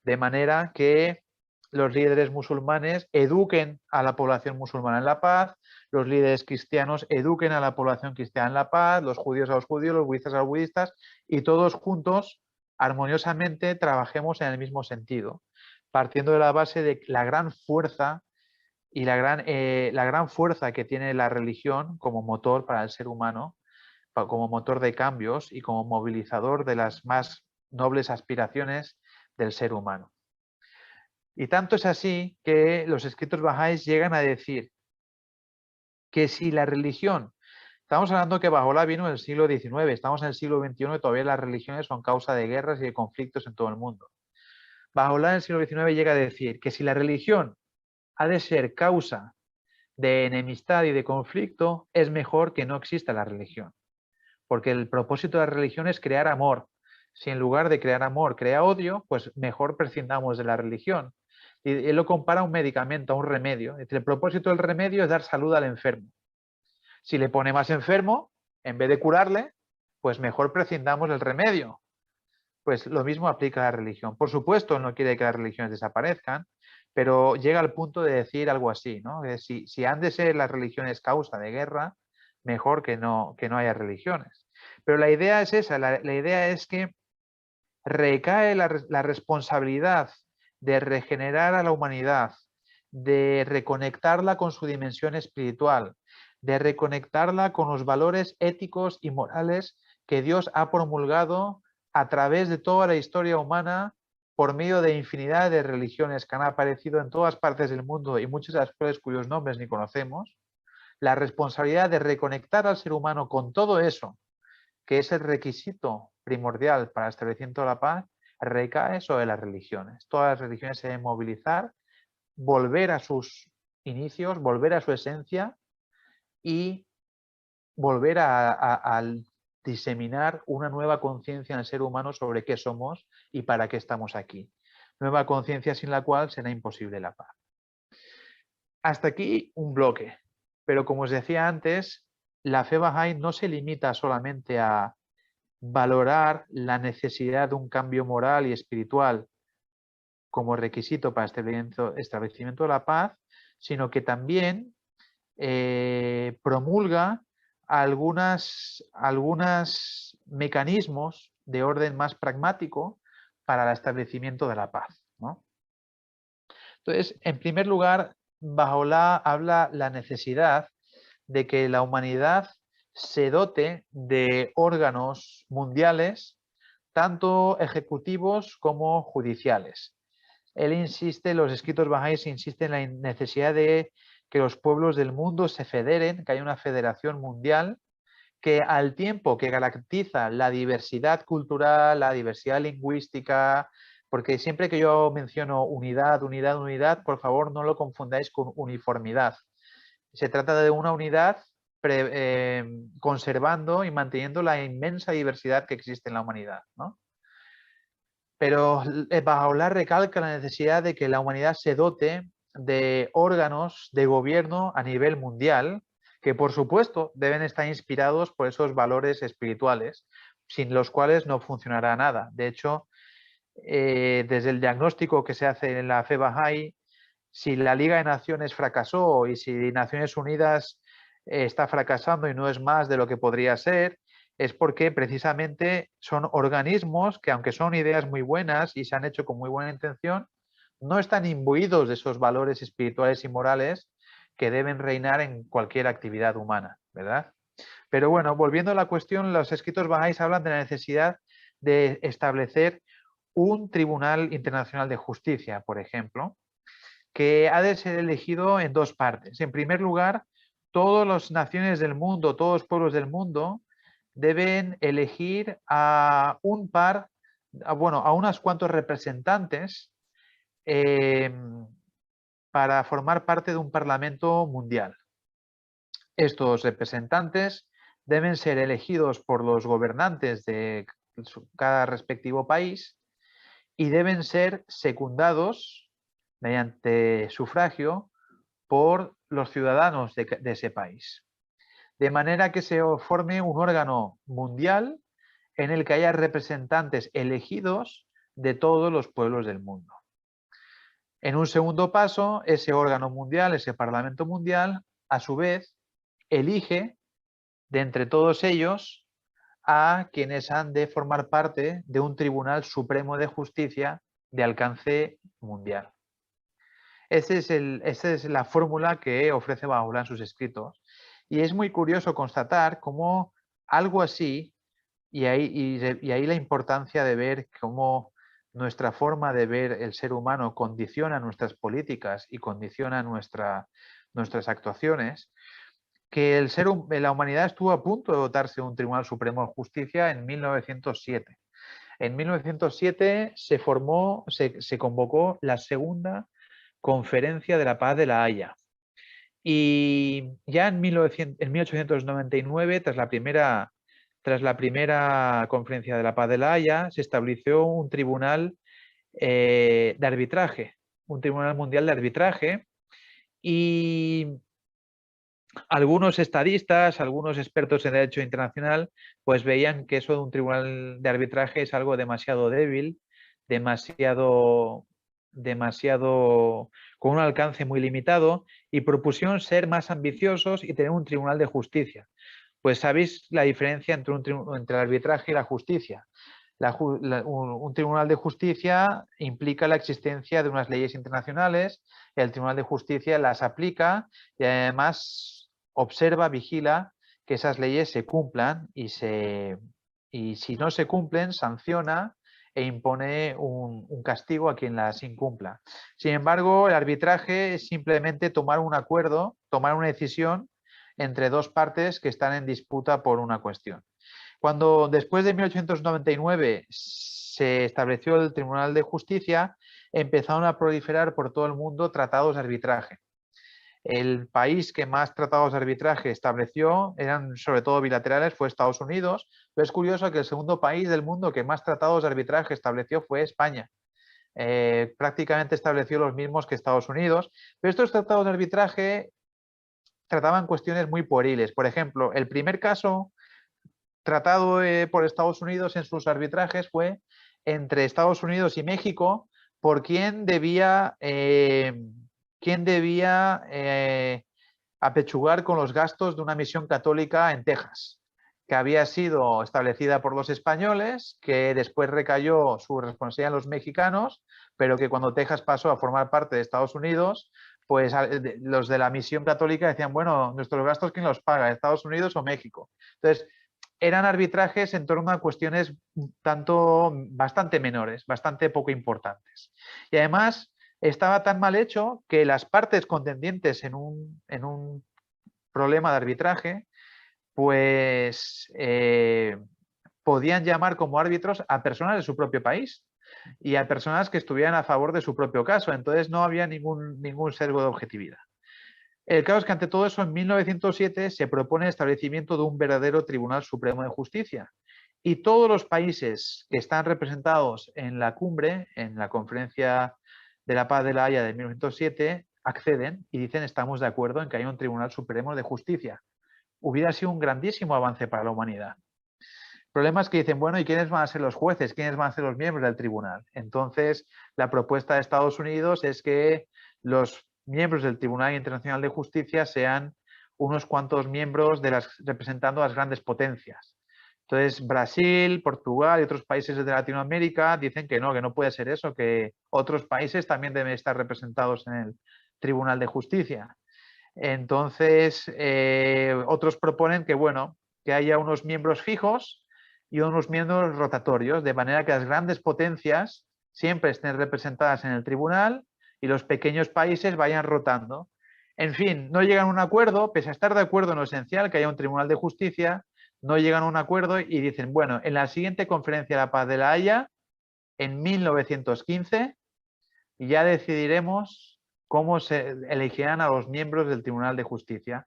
De manera que los líderes musulmanes eduquen a la población musulmana en la paz, los líderes cristianos eduquen a la población cristiana en la paz, los judíos a los judíos, los budistas a los budistas, y todos juntos, armoniosamente, trabajemos en el mismo sentido, partiendo de la base de la gran fuerza y la gran fuerza que tiene la religión como motor para el ser humano, como motor de cambios y como movilizador de las más nobles aspiraciones del ser humano. Y tanto es así que los escritos bahá'ís llegan a decir que si la religión, estamos hablando que Bahá'u'lláh vino en el siglo XIX, estamos en el siglo XXI y todavía las religiones son causa de guerras y de conflictos en todo el mundo. Bahá'u'lláh en el siglo XIX llega a decir que si la religión ha de ser causa de enemistad y de conflicto, es mejor que no exista la religión. Porque el propósito de la religión es crear amor. Si en lugar de crear amor crea odio, pues mejor prescindamos de la religión. Y él lo compara a un medicamento, a un remedio. El propósito del remedio es dar salud al enfermo. Si le pone más enfermo, en vez de curarle, pues mejor prescindamos del remedio. Pues lo mismo aplica a la religión. Por supuesto, no quiere que las religiones desaparezcan, pero llega al punto de decir algo así, ¿no? Si han de ser las religiones causa de guerra, mejor que no haya religiones. Pero la idea es esa, la idea es que recae la responsabilidad de regenerar a la humanidad, de reconectarla con su dimensión espiritual, de reconectarla con los valores éticos y morales que Dios ha promulgado a través de toda la historia humana por medio de infinidad de religiones que han aparecido en todas partes del mundo y muchas de las cuales cuyos nombres ni conocemos. La responsabilidad de reconectar al ser humano con todo eso, que es el requisito primordial para el establecimiento de la paz, recae sobre las religiones. Todas las religiones se deben movilizar, volver a sus inicios, volver a su esencia y volver a diseminar una nueva conciencia en el ser humano sobre qué somos y para qué estamos aquí. Nueva conciencia sin la cual será imposible la paz. Hasta aquí un bloque, pero como os decía antes, la fe Bahá'í no se limita solamente a valorar la necesidad de un cambio moral y espiritual como requisito para el establecimiento de la paz, sino que también promulga algunos mecanismos de orden más pragmático para el establecimiento de la paz, ¿no? Entonces, en primer lugar, Bahá'u'lláh habla la necesidad de que la humanidad se dote de órganos mundiales, tanto ejecutivos como judiciales. Él insiste, los escritos bahá'ís insisten en la necesidad de que los pueblos del mundo se federen, que haya una federación mundial, que al tiempo que garantiza la diversidad cultural, la diversidad lingüística, porque siempre que yo menciono unidad, unidad, unidad, por favor no lo confundáis con uniformidad. Se trata de una unidad conservando y manteniendo la inmensa diversidad que existe en la humanidad, ¿no? Pero Bahá'u'lláh recalca la necesidad de que la humanidad se dote de órganos de gobierno a nivel mundial, que por supuesto deben estar inspirados por esos valores espirituales, sin los cuales no funcionará nada. De hecho, desde el diagnóstico que se hace en la fe Bahá'í, si la Liga de Naciones fracasó y si Naciones Unidas está fracasando y no es más de lo que podría ser, es porque precisamente son organismos que, aunque son ideas muy buenas y se han hecho con muy buena intención, no están imbuidos de esos valores espirituales y morales que deben reinar en cualquier actividad humana, ¿verdad? Pero bueno, volviendo a la cuestión, los escritos bahá'ís hablan de la necesidad de establecer un Tribunal Internacional de Justicia, por ejemplo, que ha de ser elegido en dos partes. En primer lugar, todas las naciones del mundo, todos los pueblos del mundo deben elegir a un par, bueno, a unos cuantos representantes para formar parte de un parlamento mundial. Estos representantes deben ser elegidos por los gobernantes de cada respectivo país y deben ser secundados mediante sufragio por los ciudadanos de ese país. De manera que se forme un órgano mundial en el que haya representantes elegidos de todos los pueblos del mundo. En un segundo paso, ese órgano mundial, ese Parlamento mundial, a su vez, elige de entre todos ellos a quienes han de formar parte de un Tribunal Supremo de Justicia de alcance mundial. Esa es la fórmula que ofrece Bahá'u'lláh en sus escritos. Y es muy curioso constatar cómo algo así, y ahí la importancia de ver cómo nuestra forma de ver el ser humano condiciona nuestras políticas y condiciona nuestras actuaciones, que la humanidad estuvo a punto de dotarse de un Tribunal Supremo de Justicia en 1907. En 1907 se convocó la segunda Conferencia de la Paz de La Haya. Y ya en 1899, tras la primera Conferencia de la Paz de La Haya, se estableció un tribunal de arbitraje, un Tribunal Mundial de Arbitraje, y algunos estadistas, algunos expertos en derecho internacional, pues veían que eso de un tribunal de arbitraje es algo demasiado débil, demasiado con un alcance muy limitado, y propusieron ser más ambiciosos y tener un tribunal de justicia. Pues sabéis la diferencia entre el arbitraje y la justicia. Un tribunal de justicia implica la existencia de unas leyes internacionales, el tribunal de justicia las aplica y además observa, vigila que esas leyes se cumplan y si no se cumplen, sanciona e impone un castigo a quien las incumpla. Sin embargo, el arbitraje es simplemente tomar un acuerdo, tomar una decisión entre dos partes que están en disputa por una cuestión. Cuando después de 1899 se estableció el Tribunal de Justicia, empezaron a proliferar por todo el mundo tratados de arbitraje. El país que más tratados de arbitraje estableció, eran sobre todo bilaterales, fue Estados Unidos, pero es curioso que el segundo país del mundo que más tratados de arbitraje estableció fue España. Prácticamente estableció los mismos que Estados Unidos, pero estos tratados de arbitraje trataban cuestiones muy pueriles. Por ejemplo, el primer caso tratado por Estados Unidos en sus arbitrajes fue entre Estados Unidos y México por quién debía apechugar con los gastos de una misión católica en Texas, que había sido establecida por los españoles, que después recayó su responsabilidad en los mexicanos, pero que cuando Texas pasó a formar parte de Estados Unidos, pues los de la misión católica decían, bueno, nuestros gastos, ¿quién los paga? ¿Estados Unidos o México? Entonces, eran arbitrajes en torno a cuestiones bastante menores, bastante poco importantes. Y además estaba tan mal hecho que las partes contendientes en un problema de arbitraje, pues podían llamar como árbitros a personas de su propio país. y a personas que estuvieran a favor de su propio caso. Entonces no había ningún sesgo de objetividad. El caso es que ante todo eso, en 1907 se propone el establecimiento de un verdadero Tribunal Supremo de Justicia. Y todos los países que están representados en la cumbre, en la Conferencia de la Paz de La Haya de 1907, acceden y dicen estamos de acuerdo en que haya un Tribunal Supremo de Justicia. Hubiera sido un grandísimo avance para la humanidad. El problema es que dicen, bueno, ¿y quiénes van a ser los jueces? ¿Quiénes van a ser los miembros del tribunal? Entonces, la propuesta de Estados Unidos es que los miembros del Tribunal Internacional de Justicia sean unos cuantos miembros representando a las grandes potencias. Entonces, Brasil, Portugal y otros países de Latinoamérica dicen que no puede ser eso, que otros países también deben estar representados en el Tribunal de Justicia. Entonces, otros proponen que, bueno, que haya unos miembros fijos y unos miembros rotatorios, de manera que las grandes potencias siempre estén representadas en el tribunal y los pequeños países vayan rotando. En fin, no llegan a un acuerdo, pese a estar de acuerdo en lo esencial, que haya un tribunal de justicia, no llegan a un acuerdo y dicen, bueno, en la siguiente conferencia de la Paz de La Haya, en 1915, ya decidiremos cómo se elegirán a los miembros del Tribunal de Justicia.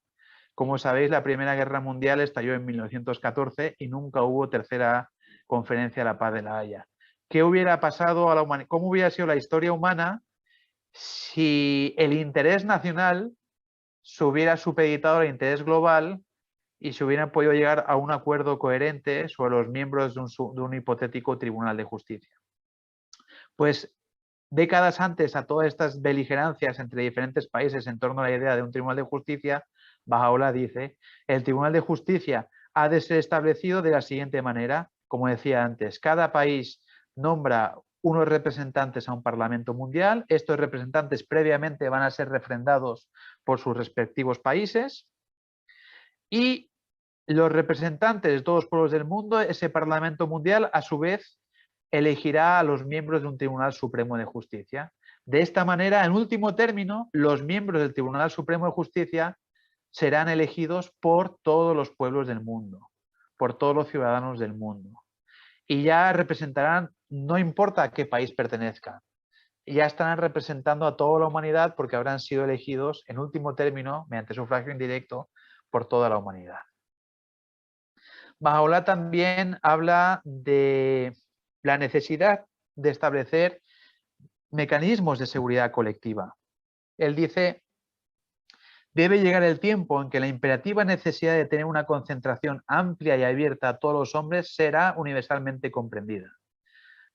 Como sabéis, la Primera Guerra Mundial estalló en 1914 y nunca hubo tercera conferencia de la Paz de La Haya. ¿Qué hubiera pasado a la humanidad? ¿Cómo hubiera sido la historia humana si el interés nacional se hubiera supeditado al interés global y se hubieran podido llegar a un acuerdo coherente sobre los miembros de un hipotético Tribunal de Justicia? Pues décadas antes a todas estas beligerancias entre diferentes países en torno a la idea de un Tribunal de Justicia, Bahá'u'lláh dice, el Tribunal de Justicia ha de ser establecido de la siguiente manera, como decía antes, cada país nombra unos representantes a un Parlamento Mundial, estos representantes previamente van a ser refrendados por sus respectivos países y los representantes de todos los pueblos del mundo, ese Parlamento Mundial, a su vez, elegirá a los miembros de un Tribunal Supremo de Justicia. De esta manera, en último término, los miembros del Tribunal Supremo de Justicia serán elegidos por todos los pueblos del mundo, por todos los ciudadanos del mundo. Y ya representarán, no importa a qué país pertenezcan, ya estarán representando a toda la humanidad porque habrán sido elegidos, en último término, mediante sufragio indirecto, por toda la humanidad. Bahá'u'lláh también habla de la necesidad de establecer mecanismos de seguridad colectiva. Él dice, debe llegar el tiempo en que la imperativa necesidad de tener una concentración amplia y abierta a todos los hombres será universalmente comprendida.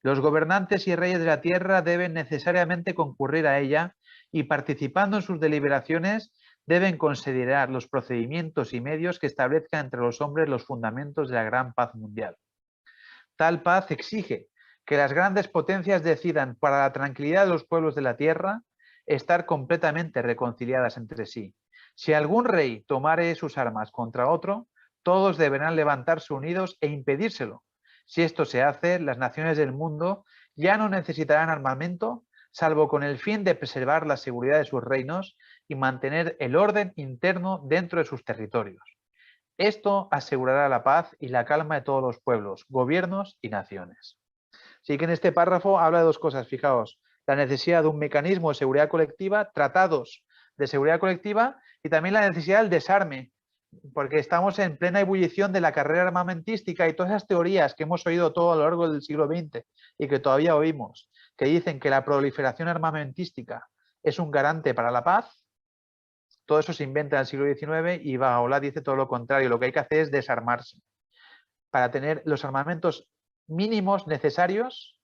Los gobernantes y reyes de la tierra deben necesariamente concurrir a ella y participando en sus deliberaciones deben considerar los procedimientos y medios que establezcan entre los hombres los fundamentos de la gran paz mundial. Tal paz exige que las grandes potencias decidan para la tranquilidad de los pueblos de la tierra estar completamente reconciliadas entre sí. Si algún rey tomare sus armas contra otro, todos deberán levantarse unidos e impedírselo. Si esto se hace, las naciones del mundo ya no necesitarán armamento, salvo con el fin de preservar la seguridad de sus reinos y mantener el orden interno dentro de sus territorios. Esto asegurará la paz y la calma de todos los pueblos, gobiernos y naciones. Así que en este párrafo habla de dos cosas, fijaos, la necesidad de un mecanismo de seguridad colectiva, tratados de seguridad colectiva y también la necesidad del desarme, porque estamos en plena ebullición de la carrera armamentística y todas esas teorías que hemos oído todo a lo largo del siglo XX y que todavía oímos, que dicen que la proliferación armamentística es un garante para la paz. Todo eso se inventa en el siglo XIX y Bahá'u'lláh dice todo lo contrario. Lo que hay que hacer es desarmarse para tener los armamentos mínimos necesarios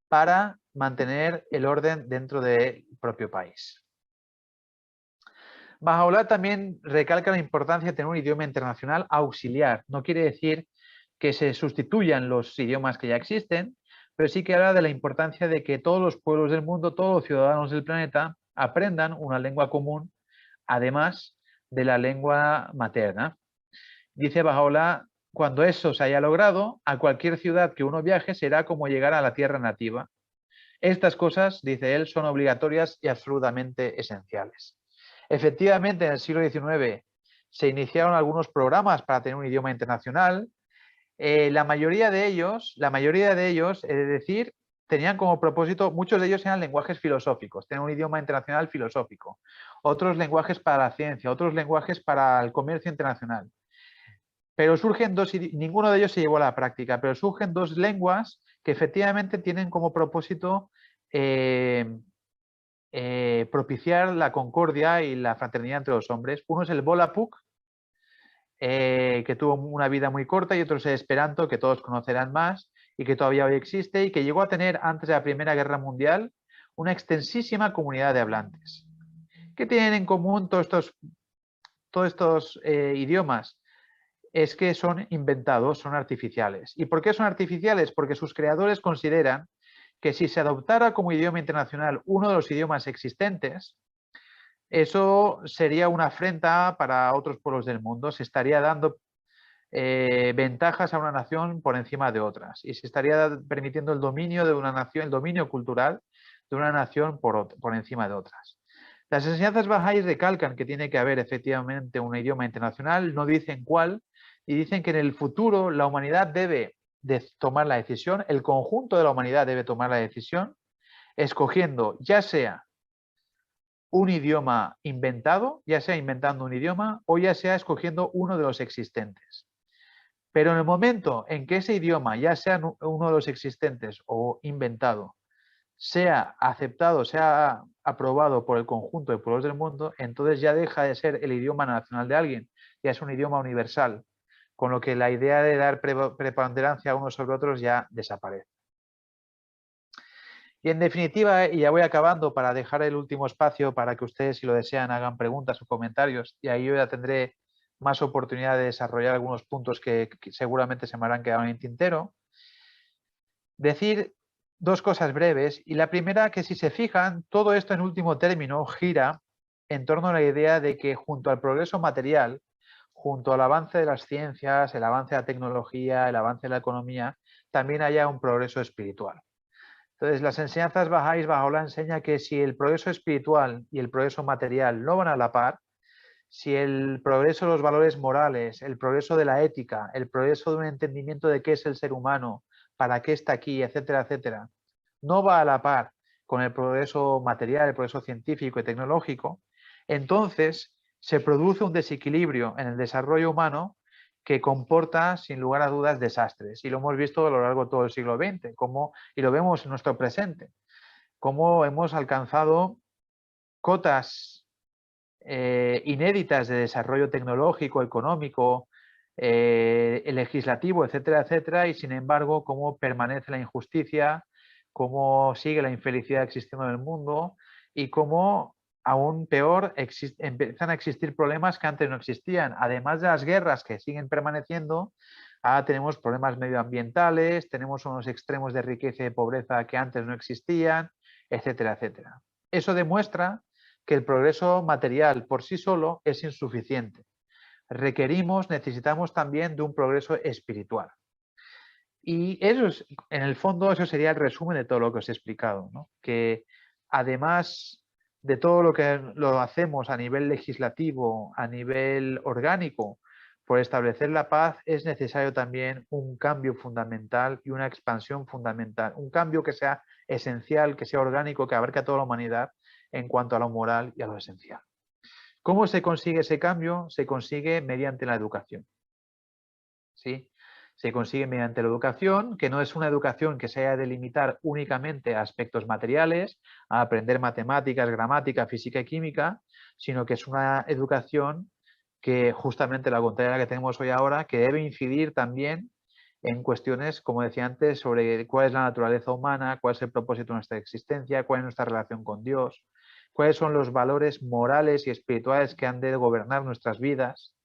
para mantener el orden dentro del propio país. Bahá'u'lláh también recalca la importancia de tener un idioma internacional auxiliar. No quiere decir que se sustituyan los idiomas que ya existen, pero sí que habla de la importancia de que todos los pueblos del mundo, todos los ciudadanos del planeta aprendan una lengua común, además de la lengua materna. Dice Bahá'u'lláh, cuando eso se haya logrado, a cualquier ciudad que uno viaje será como llegar a la tierra nativa. Estas cosas, dice él, son obligatorias y absolutamente esenciales. Efectivamente, en el siglo XIX se iniciaron algunos programas para tener un idioma internacional. La mayoría de ellos, he de decir, tenían como propósito, muchos de ellos eran lenguajes filosóficos, tenían un idioma internacional filosófico, otros lenguajes para la ciencia, otros lenguajes para el comercio internacional. Pero surgen ninguno de ellos se llevó a la práctica, pero surgen dos lenguas que efectivamente tienen como propósito propiciar la concordia y la fraternidad entre los hombres. Uno es el Volapük, que tuvo una vida muy corta, y otro es el Esperanto, que todos conocerán más y que todavía hoy existe y que llegó a tener antes de la Primera Guerra Mundial una extensísima comunidad de hablantes. ¿Qué tienen en común todos estos idiomas? Es que son inventados, son artificiales. ¿Y por qué son artificiales? Porque sus creadores consideran que si se adoptara como idioma internacional uno de los idiomas existentes, eso sería una afrenta para otros pueblos del mundo. Se estaría dando ventajas a una nación por encima de otras y se estaría permitiendo el dominio de una nación, el dominio cultural de una nación por encima de otras. Las enseñanzas bahá'ís recalcan que tiene que haber efectivamente un idioma internacional, no dicen cuál, y dicen que en el futuro la humanidad debe de tomar la decisión, el conjunto de la humanidad debe tomar la decisión, escogiendo ya sea un idioma inventado, ya sea inventando un idioma o ya sea escogiendo uno de los existentes. Pero en el momento en que ese idioma, ya sea uno de los existentes o inventado, sea aceptado, sea aprobado por el conjunto de pueblos del mundo, entonces ya deja de ser el idioma nacional de alguien, ya es un idioma universal, con lo que la idea de dar preponderancia a unos sobre otros ya desaparece. Y en definitiva, y ya voy acabando para dejar el último espacio para que ustedes, si lo desean, hagan preguntas o comentarios, y ahí yo ya tendré más oportunidad de desarrollar algunos puntos que seguramente se me habrán quedado en el tintero. Decir dos cosas breves, y la primera, que si se fijan, todo esto en último término gira en torno a la idea de que junto al progreso material, junto al avance de las ciencias, el avance de la tecnología, el avance de la economía, también haya un progreso espiritual. Entonces, las enseñanzas bahá'ís, Bahá'u'lláh enseña que si el progreso espiritual y el progreso material no van a la par, si el progreso de los valores morales, el progreso de la ética, el progreso de un entendimiento de qué es el ser humano, para qué está aquí, etcétera, etcétera, no va a la par con el progreso material, el progreso científico y tecnológico, entonces se produce un desequilibrio en el desarrollo humano que comporta, sin lugar a dudas, desastres. Y lo hemos visto a lo largo de todo el siglo XX, y lo vemos en nuestro presente, cómo hemos alcanzado cotas inéditas de desarrollo tecnológico, económico, legislativo, etcétera, etcétera, y sin embargo cómo permanece la injusticia, cómo sigue la infelicidad existiendo en el mundo y cómo, aún peor, empiezan a existir problemas que antes no existían. Además de las guerras que siguen permaneciendo, ahora tenemos problemas medioambientales, tenemos unos extremos de riqueza y de pobreza que antes no existían, etcétera, etcétera. Eso demuestra que el progreso material por sí solo es insuficiente. Necesitamos también de un progreso espiritual. Y eso es, en el fondo, eso sería el resumen de todo lo que os he explicado, ¿no? Que además de todo lo que lo hacemos a nivel legislativo, a nivel orgánico, por establecer la paz, es necesario también un cambio fundamental y una expansión fundamental. Un cambio que sea esencial, que sea orgánico, que abarque a toda la humanidad en cuanto a lo moral y a lo esencial. ¿Cómo se consigue ese cambio? Se consigue mediante la educación. ¿Sí? Se consigue mediante la educación, que no es una educación que se haya de limitar únicamente a aspectos materiales, a aprender matemáticas, gramática, física y química, sino que es una educación que, justamente la contraria que tenemos hoy ahora, que debe incidir también en cuestiones, como decía antes, sobre cuál es la naturaleza humana, cuál es el propósito de nuestra existencia, cuál es nuestra relación con Dios, cuáles son los valores morales y espirituales que han de gobernar nuestras vidas.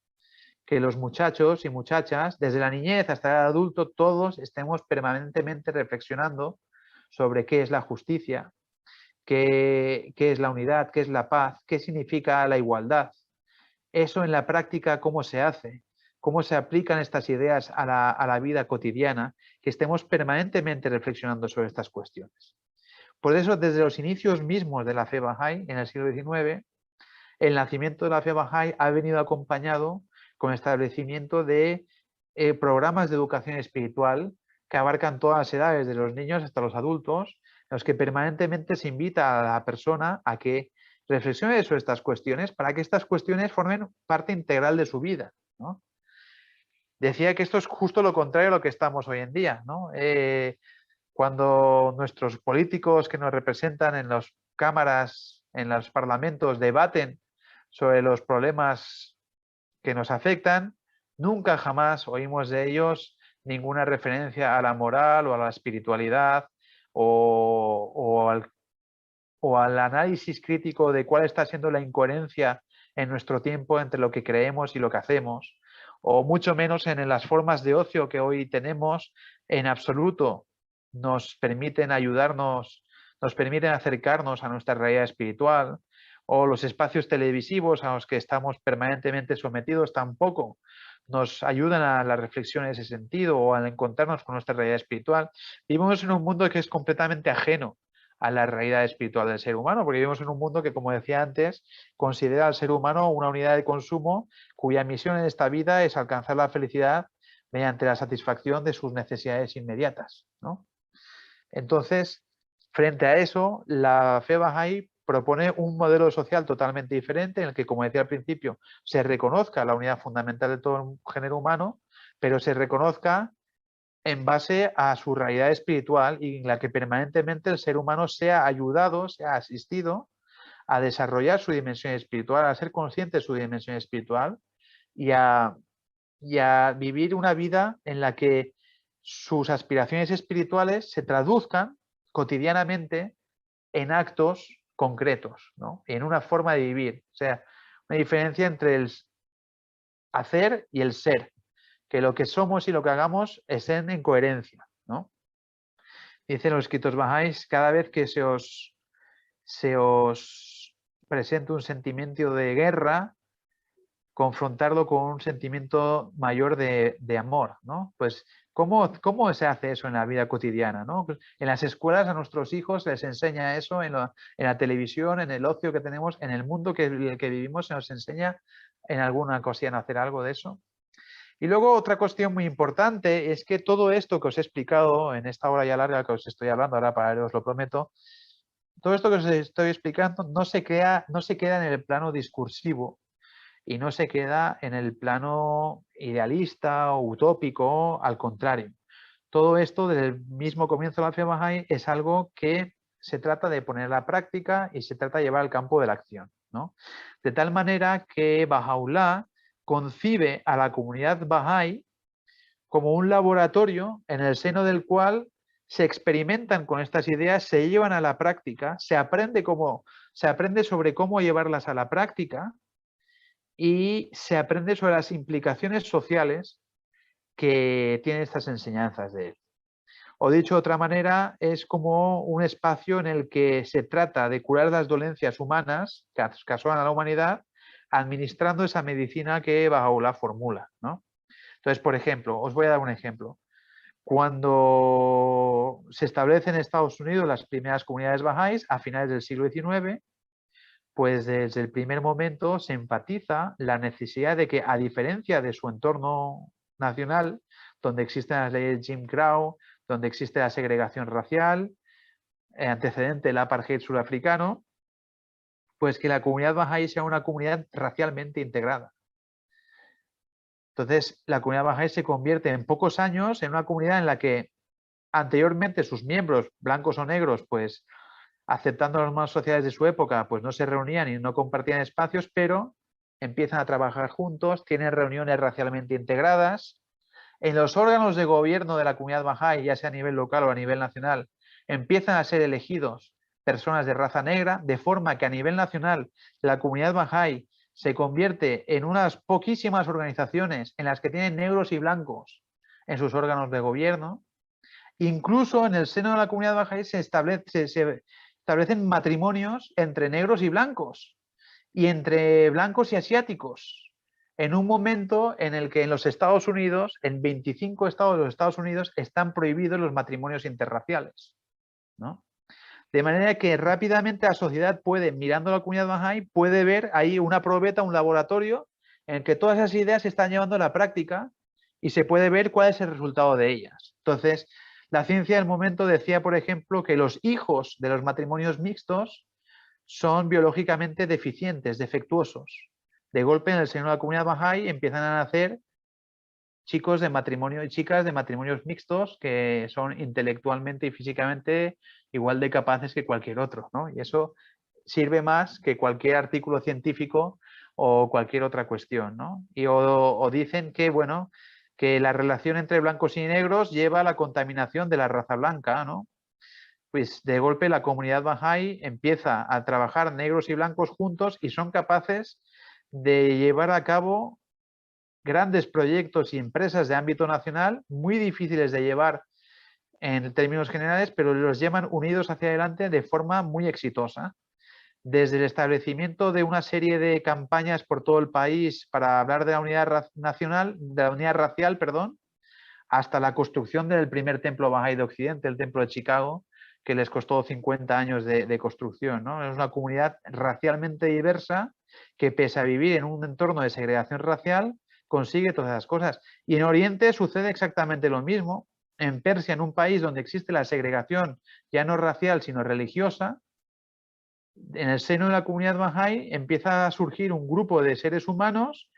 Que los muchachos y muchachas, desde la niñez hasta el adulto, todos estemos permanentemente reflexionando sobre qué es la justicia, qué es la unidad, qué es la paz, qué significa la igualdad. Eso en la práctica, cómo se hace, cómo se aplican estas ideas a la vida cotidiana, que estemos permanentemente reflexionando sobre estas cuestiones. Por eso, desde los inicios mismos de la fe Bahá'í, en el siglo XIX, el nacimiento de la fe Bahá'í ha venido acompañado con el establecimiento de programas de educación espiritual que abarcan todas las edades, de los niños hasta los adultos, en los que permanentemente se invita a la persona a que reflexione sobre estas cuestiones para que estas cuestiones formen parte integral de su vida, ¿no? Decía que esto es justo lo contrario a lo que estamos hoy en día, ¿no? Cuando nuestros políticos que nos representan en las cámaras, en los parlamentos, debaten sobre los problemas que nos afectan, nunca jamás oímos de ellos ninguna referencia a la moral o a la espiritualidad o al análisis crítico de cuál está siendo la incoherencia en nuestro tiempo entre lo que creemos y lo que hacemos, o mucho menos en las formas de ocio que hoy tenemos. En absoluto nos permiten ayudarnos, nos permiten acercarnos a nuestra realidad espiritual, o los espacios televisivos a los que estamos permanentemente sometidos tampoco nos ayudan a la reflexión en ese sentido o al encontrarnos con nuestra realidad espiritual. Vivimos en un mundo que es completamente ajeno a la realidad espiritual del ser humano, porque vivimos en un mundo que, como decía antes, considera al ser humano una unidad de consumo cuya misión en esta vida es alcanzar la felicidad mediante la satisfacción de sus necesidades inmediatas, ¿no? Entonces, frente a eso, la fe Bahá'í propone un modelo social totalmente diferente en el que, como decía al principio, se reconozca la unidad fundamental de todo el género humano, pero se reconozca en base a su realidad espiritual y en la que permanentemente el ser humano sea ayudado, sea asistido a desarrollar su dimensión espiritual, a ser consciente de su dimensión espiritual y a vivir una vida en la que sus aspiraciones espirituales se traduzcan cotidianamente en actos concretos, ¿no? En una forma de vivir. O sea, una diferencia entre el hacer y el ser, que lo que somos y lo que hagamos estén en coherencia, ¿no? Dicen los escritos bahá'ís, cada vez que se os presente un sentimiento de guerra, confrontarlo con un sentimiento mayor de amor, ¿no? Pues, ¿cómo se hace eso en la vida cotidiana, ¿no? Pues en las escuelas a nuestros hijos les enseña eso, en la televisión, en el ocio que tenemos, en el mundo que vivimos se nos enseña en alguna ocasión a hacer algo de eso. Y luego otra cuestión muy importante es que todo esto que os he explicado en esta hora ya larga que os estoy hablando, ahora para os lo prometo, todo esto que os estoy explicando no se queda en el plano discursivo y no se queda en el plano idealista o utópico, al contrario. Todo esto desde el mismo comienzo de la fe Bahá'í es algo que se trata de poner a la práctica y se trata de llevar al campo de la acción, ¿no? De tal manera que Baha'u'lláh concibe a la comunidad Bahá'í como un laboratorio en el seno del cual se experimentan con estas ideas, se llevan a la práctica, se aprende sobre cómo llevarlas a la práctica y se aprende sobre las implicaciones sociales que tienen estas enseñanzas de él. O dicho de otra manera, es como un espacio en el que se trata de curar las dolencias humanas que asolan a la humanidad, administrando esa medicina que Baha'u'lláh formula, ¿no? Entonces, por ejemplo, os voy a dar un ejemplo. Cuando se establecen en Estados Unidos las primeras comunidades bahá'ís a finales del siglo XIX, pues desde el primer momento se enfatiza la necesidad de que, a diferencia de su entorno nacional, donde existen las leyes Jim Crow, donde existe la segregación racial, antecedente del apartheid surafricano, pues que la comunidad bahá'í sea una comunidad racialmente integrada. Entonces, la comunidad bahá'í se convierte en pocos años en una comunidad en la que anteriormente sus miembros, blancos o negros, pues aceptando las normas sociales de su época, pues no se reunían y no compartían espacios, pero empiezan a trabajar juntos, tienen reuniones racialmente integradas. En los órganos de gobierno de la comunidad bahá'í, ya sea a nivel local o a nivel nacional, empiezan a ser elegidos personas de raza negra, de forma que a nivel nacional la comunidad bahá'í se convierte en unas poquísimas organizaciones en las que tienen negros y blancos en sus órganos de gobierno. Incluso en el seno de la comunidad bahá'í se establecen matrimonios entre negros y blancos y entre blancos y asiáticos, en un momento en el que en los Estados Unidos, en 25 estados de los Estados Unidos, están prohibidos los matrimonios interraciales, ¿no? De manera que rápidamente la sociedad puede, mirando la comunidad bahá'í, puede ver ahí una probeta, un laboratorio en el que todas esas ideas se están llevando a la práctica y se puede ver cuál es el resultado de ellas. Entonces, la ciencia del momento decía, por ejemplo, que los hijos de los matrimonios mixtos son biológicamente deficientes, defectuosos. De golpe, en el seno de la comunidad Bahá'í empiezan a nacer chicos de matrimonio y chicas de matrimonios mixtos que son intelectualmente y físicamente igual de capaces que cualquier otro, ¿no? Y eso sirve más que cualquier artículo científico o cualquier otra cuestión, ¿no? Y o dicen que, bueno, que la relación entre blancos y negros lleva a la contaminación de la raza blanca, ¿no? Pues de golpe la comunidad Bahá'í empieza a trabajar negros y blancos juntos y son capaces de llevar a cabo grandes proyectos y empresas de ámbito nacional muy difíciles de llevar en términos generales, pero los llevan unidos hacia adelante de forma muy exitosa. Desde el establecimiento de una serie de campañas por todo el país para hablar de la unidad nacional, de la unidad racial, perdón, hasta la construcción del primer templo Bahá'í de Occidente, el templo de Chicago, que les costó 50 años de construcción, ¿no? Es una comunidad racialmente diversa que, pese a vivir en un entorno de segregación racial, consigue todas esas cosas. Y en Oriente sucede exactamente lo mismo. En Persia, en un país donde existe la segregación ya no racial, sino religiosa, en el seno de la comunidad Bahá'í empieza a surgir un grupo de seres humanos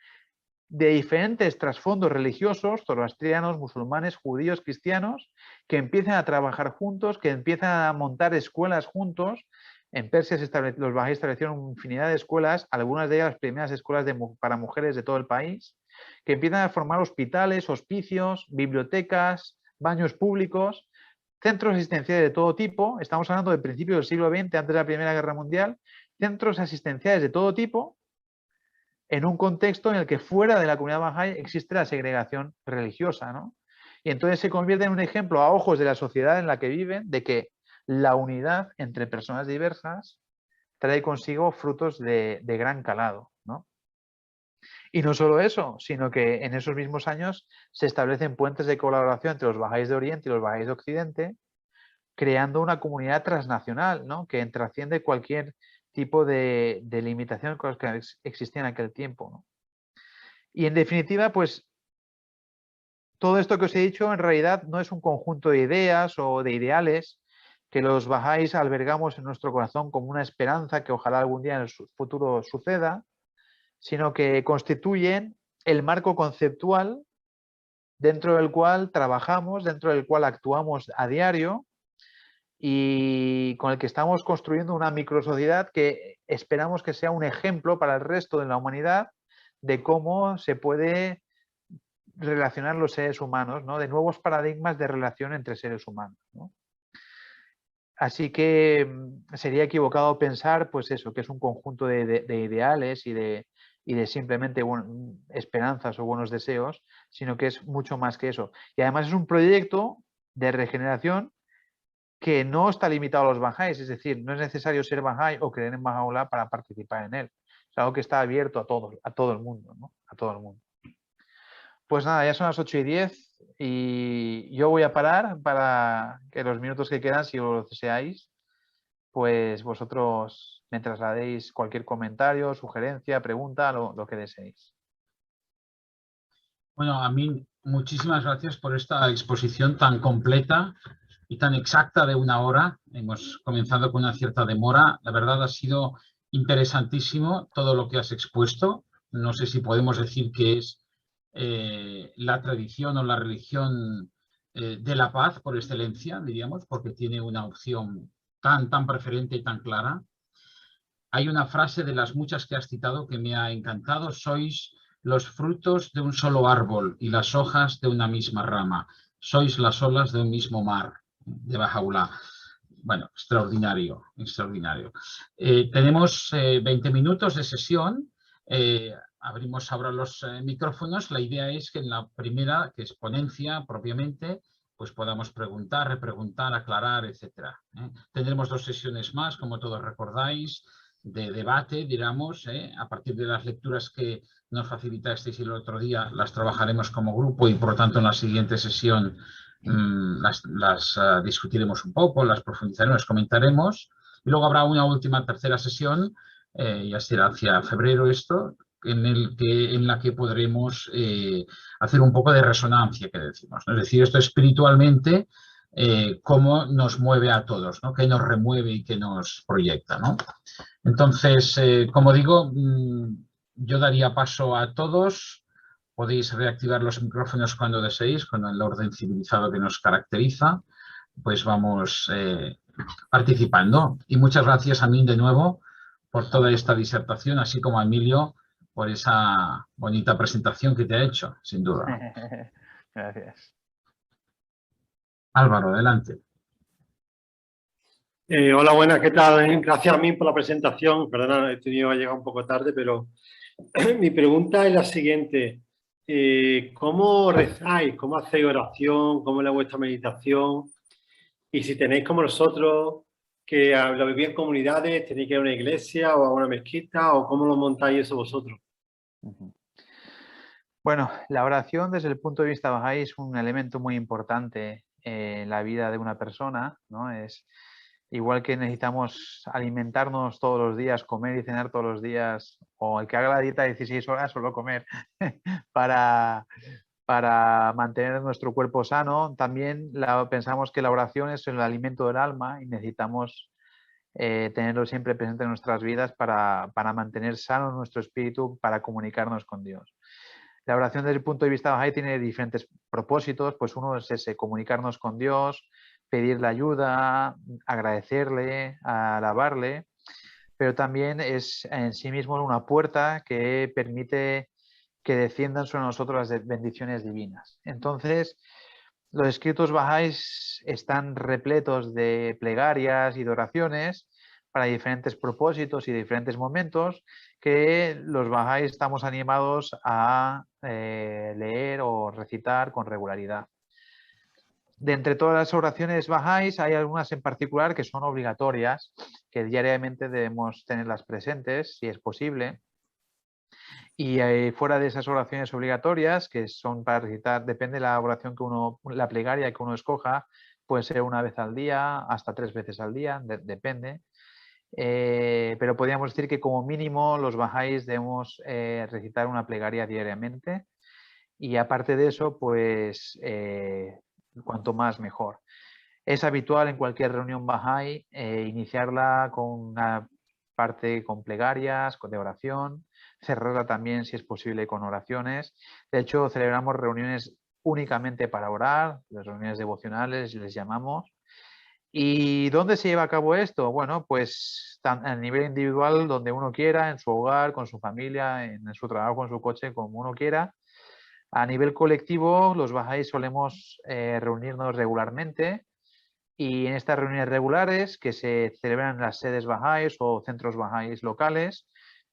de diferentes trasfondos religiosos, zoroastrianos, musulmanes, judíos, cristianos, que empiezan a trabajar juntos, que empiezan a montar escuelas juntos. En Persia los Bahá'í establecieron infinidad de escuelas, algunas de ellas las primeras escuelas para mujeres de todo el país, que empiezan a formar hospitales, hospicios, bibliotecas, baños públicos, centros asistenciales de todo tipo. Estamos hablando del principio del siglo XX, antes de la Primera Guerra Mundial, centros asistenciales de todo tipo, en un contexto en el que fuera de la comunidad Bahá'í existe la segregación religiosa, ¿no? Y entonces se convierte en un ejemplo a ojos de la sociedad en la que viven de que la unidad entre personas diversas trae consigo frutos de gran calado, ¿no? Y no solo eso, sino que en esos mismos años se establecen puentes de colaboración entre los Bahá'ís de Oriente y los Bahá'ís de Occidente, creando una comunidad transnacional, ¿no? Que trasciende cualquier tipo de limitación con las que existía en aquel tiempo, ¿no? Y en definitiva, pues todo esto que os he dicho en realidad no es un conjunto de ideas o de ideales que los Bahá'ís albergamos en nuestro corazón como una esperanza que ojalá algún día en el futuro suceda, sino que constituyen el marco conceptual dentro del cual trabajamos, dentro del cual actuamos a diario y con el que estamos construyendo una microsociedad que esperamos que sea un ejemplo para el resto de la humanidad de cómo se puede relacionar los seres humanos, ¿no? De nuevos paradigmas de relación entre seres humanos, ¿no? Así que sería equivocado pensar, pues eso, que es un conjunto de ideales y de simplemente esperanzas o buenos deseos, sino que es mucho más que eso. Y además es un proyecto de regeneración que no está limitado a los Bahá'ís, es decir, no es necesario ser Bahá'í o creer en Baha'u'lláh para participar en él. Es algo que está abierto a todo el mundo, ¿no? A todo el mundo. Pues nada, ya son las 8:10 y yo voy a parar para que los minutos que quedan, si lo deseáis, pues vosotros me trasladéis cualquier comentario, sugerencia, pregunta, lo que deseéis. Bueno, Amin, muchísimas gracias por esta exposición tan completa y tan exacta de 1 hora. Hemos comenzado con una cierta demora. La verdad ha sido interesantísimo todo lo que has expuesto. No sé si podemos decir que es la tradición o la religión de la paz por excelencia, diríamos, porque tiene una opción tan preferente y tan clara. Hay una frase de las muchas que has citado que me ha encantado: sois los frutos de un solo árbol y las hojas de una misma rama. Sois las olas de un mismo mar, de Baha'u'lláh. Bueno, extraordinario, extraordinario. Tenemos 20 minutos de sesión. Abrimos ahora los micrófonos. La idea es que en la primera, que es ponencia propiamente, pues podamos preguntar, repreguntar, aclarar, etc. Tendremos 2 sesiones más, como todos recordáis, de debate, digamos, a partir de las lecturas que nos facilitasteis el otro día, las trabajaremos como grupo y por lo tanto en la siguiente sesión las discutiremos un poco, las profundizaremos, las comentaremos y luego habrá una última tercera sesión, ya será hacia febrero esto, en la que podremos hacer un poco de resonancia, que decimos, ¿no? Es decir, esto espiritualmente, cómo nos mueve a todos, ¿no? Qué nos remueve y qué nos proyecta, ¿no? Entonces, como digo, yo daría paso a todos. Podéis reactivar los micrófonos cuando deseéis, con el orden civilizado que nos caracteriza. Pues vamos participando. Y muchas gracias a mí de nuevo por toda esta disertación, así como a Emilio por esa bonita presentación que te ha hecho, sin duda. Gracias. Álvaro, adelante. Hola, buenas, ¿qué tal? Gracias a mí por la presentación. Perdona, he tenido que llegar un poco tarde, pero mi pregunta es la siguiente. ¿Cómo rezáis? ¿Cómo hacéis oración? ¿Cómo es la vuestra meditación? Y si tenéis como nosotros, que lo vivís en comunidades, tenéis que ir a una iglesia o a una mezquita, o cómo lo montáis eso vosotros. Bueno, la oración desde el punto de vista Bahá'í es un elemento muy importante en la vida de una persona, ¿no? Es igual que necesitamos alimentarnos todos los días, comer y cenar todos los días, o el que haga la dieta de 16 horas solo comer para mantener nuestro cuerpo sano. También pensamos que la oración es el alimento del alma y necesitamos tenerlo siempre presente en nuestras vidas para mantener sano nuestro espíritu, para comunicarnos con Dios. La oración desde el punto de vista Bahá'í tiene diferentes propósitos, pues uno es ese, comunicarnos con Dios, pedirle ayuda, agradecerle, alabarle, pero también es en sí mismo una puerta que permite que desciendan sobre nosotros las bendiciones divinas. Entonces, los escritos Bahá'ís están repletos de plegarias y de oraciones para diferentes propósitos y diferentes momentos que los Bahá'ís estamos animados a leer o recitar con regularidad. De entre todas las oraciones Bahá'ís hay algunas en particular que son obligatorias, que diariamente debemos tenerlas presentes, si es posible. Y fuera de esas oraciones obligatorias, que son para recitar, depende de la oración que la plegaria que uno escoja, puede ser una vez al día, hasta 3 veces al día, depende. Pero podríamos decir que como mínimo los Bahá'ís debemos recitar una plegaria diariamente. Y aparte de eso, pues cuanto más mejor. Es habitual en cualquier reunión Bahá'í iniciarla con una parte con plegarias, de oración, cerrarla también si es posible con oraciones. De hecho, celebramos reuniones únicamente para orar, las reuniones devocionales les llamamos. ¿Y dónde se lleva a cabo esto? Bueno, pues a nivel individual, donde uno quiera, en su hogar, con su familia, en su trabajo, en su coche, como uno quiera. A nivel colectivo, los Bahá'ís solemos reunirnos regularmente y en estas reuniones regulares que se celebran en las sedes Bahá'ís o centros Bahá'ís locales,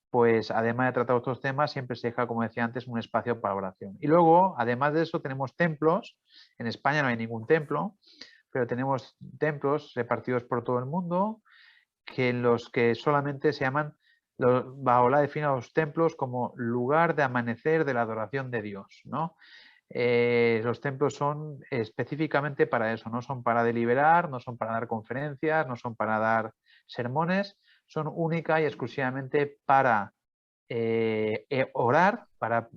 pues además de tratar otros temas, siempre se deja, como decía antes, un espacio para oración. Y luego, además de eso, tenemos templos. En España no hay ningún templo, pero tenemos templos repartidos por todo el mundo en los que solamente se llaman, Baha'u'lláh define a los templos como lugar de amanecer de la adoración de Dios, ¿no? Los templos son específicamente para eso, no son para deliberar, no son para dar conferencias, no son para dar sermones, son única y exclusivamente para orar, para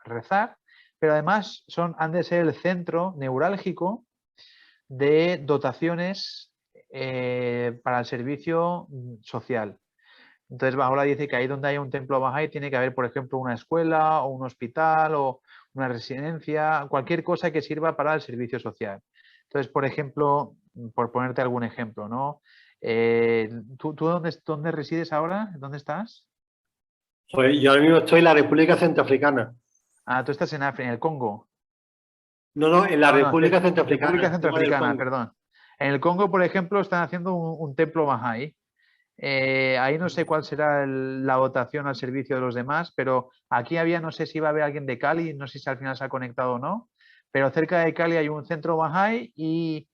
rezar, pero además han de ser el centro neurálgico de dotaciones para el servicio social. Entonces Baha'u'lláh dice que ahí donde haya un templo Bahá'í tiene que haber, por ejemplo, una escuela o un hospital o una residencia, cualquier cosa que sirva para el servicio social. Entonces, por ejemplo, por ponerte algún ejemplo, ¿no? ¿Tú dónde resides ahora? ¿Dónde estás? Pues yo ahora mismo estoy en la República Centroafricana. Ah, tú estás en África, en el Congo. No, en la República Centroafricana. República Centroafricana, perdón. En el Congo, por ejemplo, están haciendo un templo Bahá'í. Ahí no sé cuál será la votación al servicio de los demás, pero aquí había, no sé si iba a haber alguien de Cali, no sé si al final se ha conectado o no, pero cerca de Cali hay un centro Bahá'í y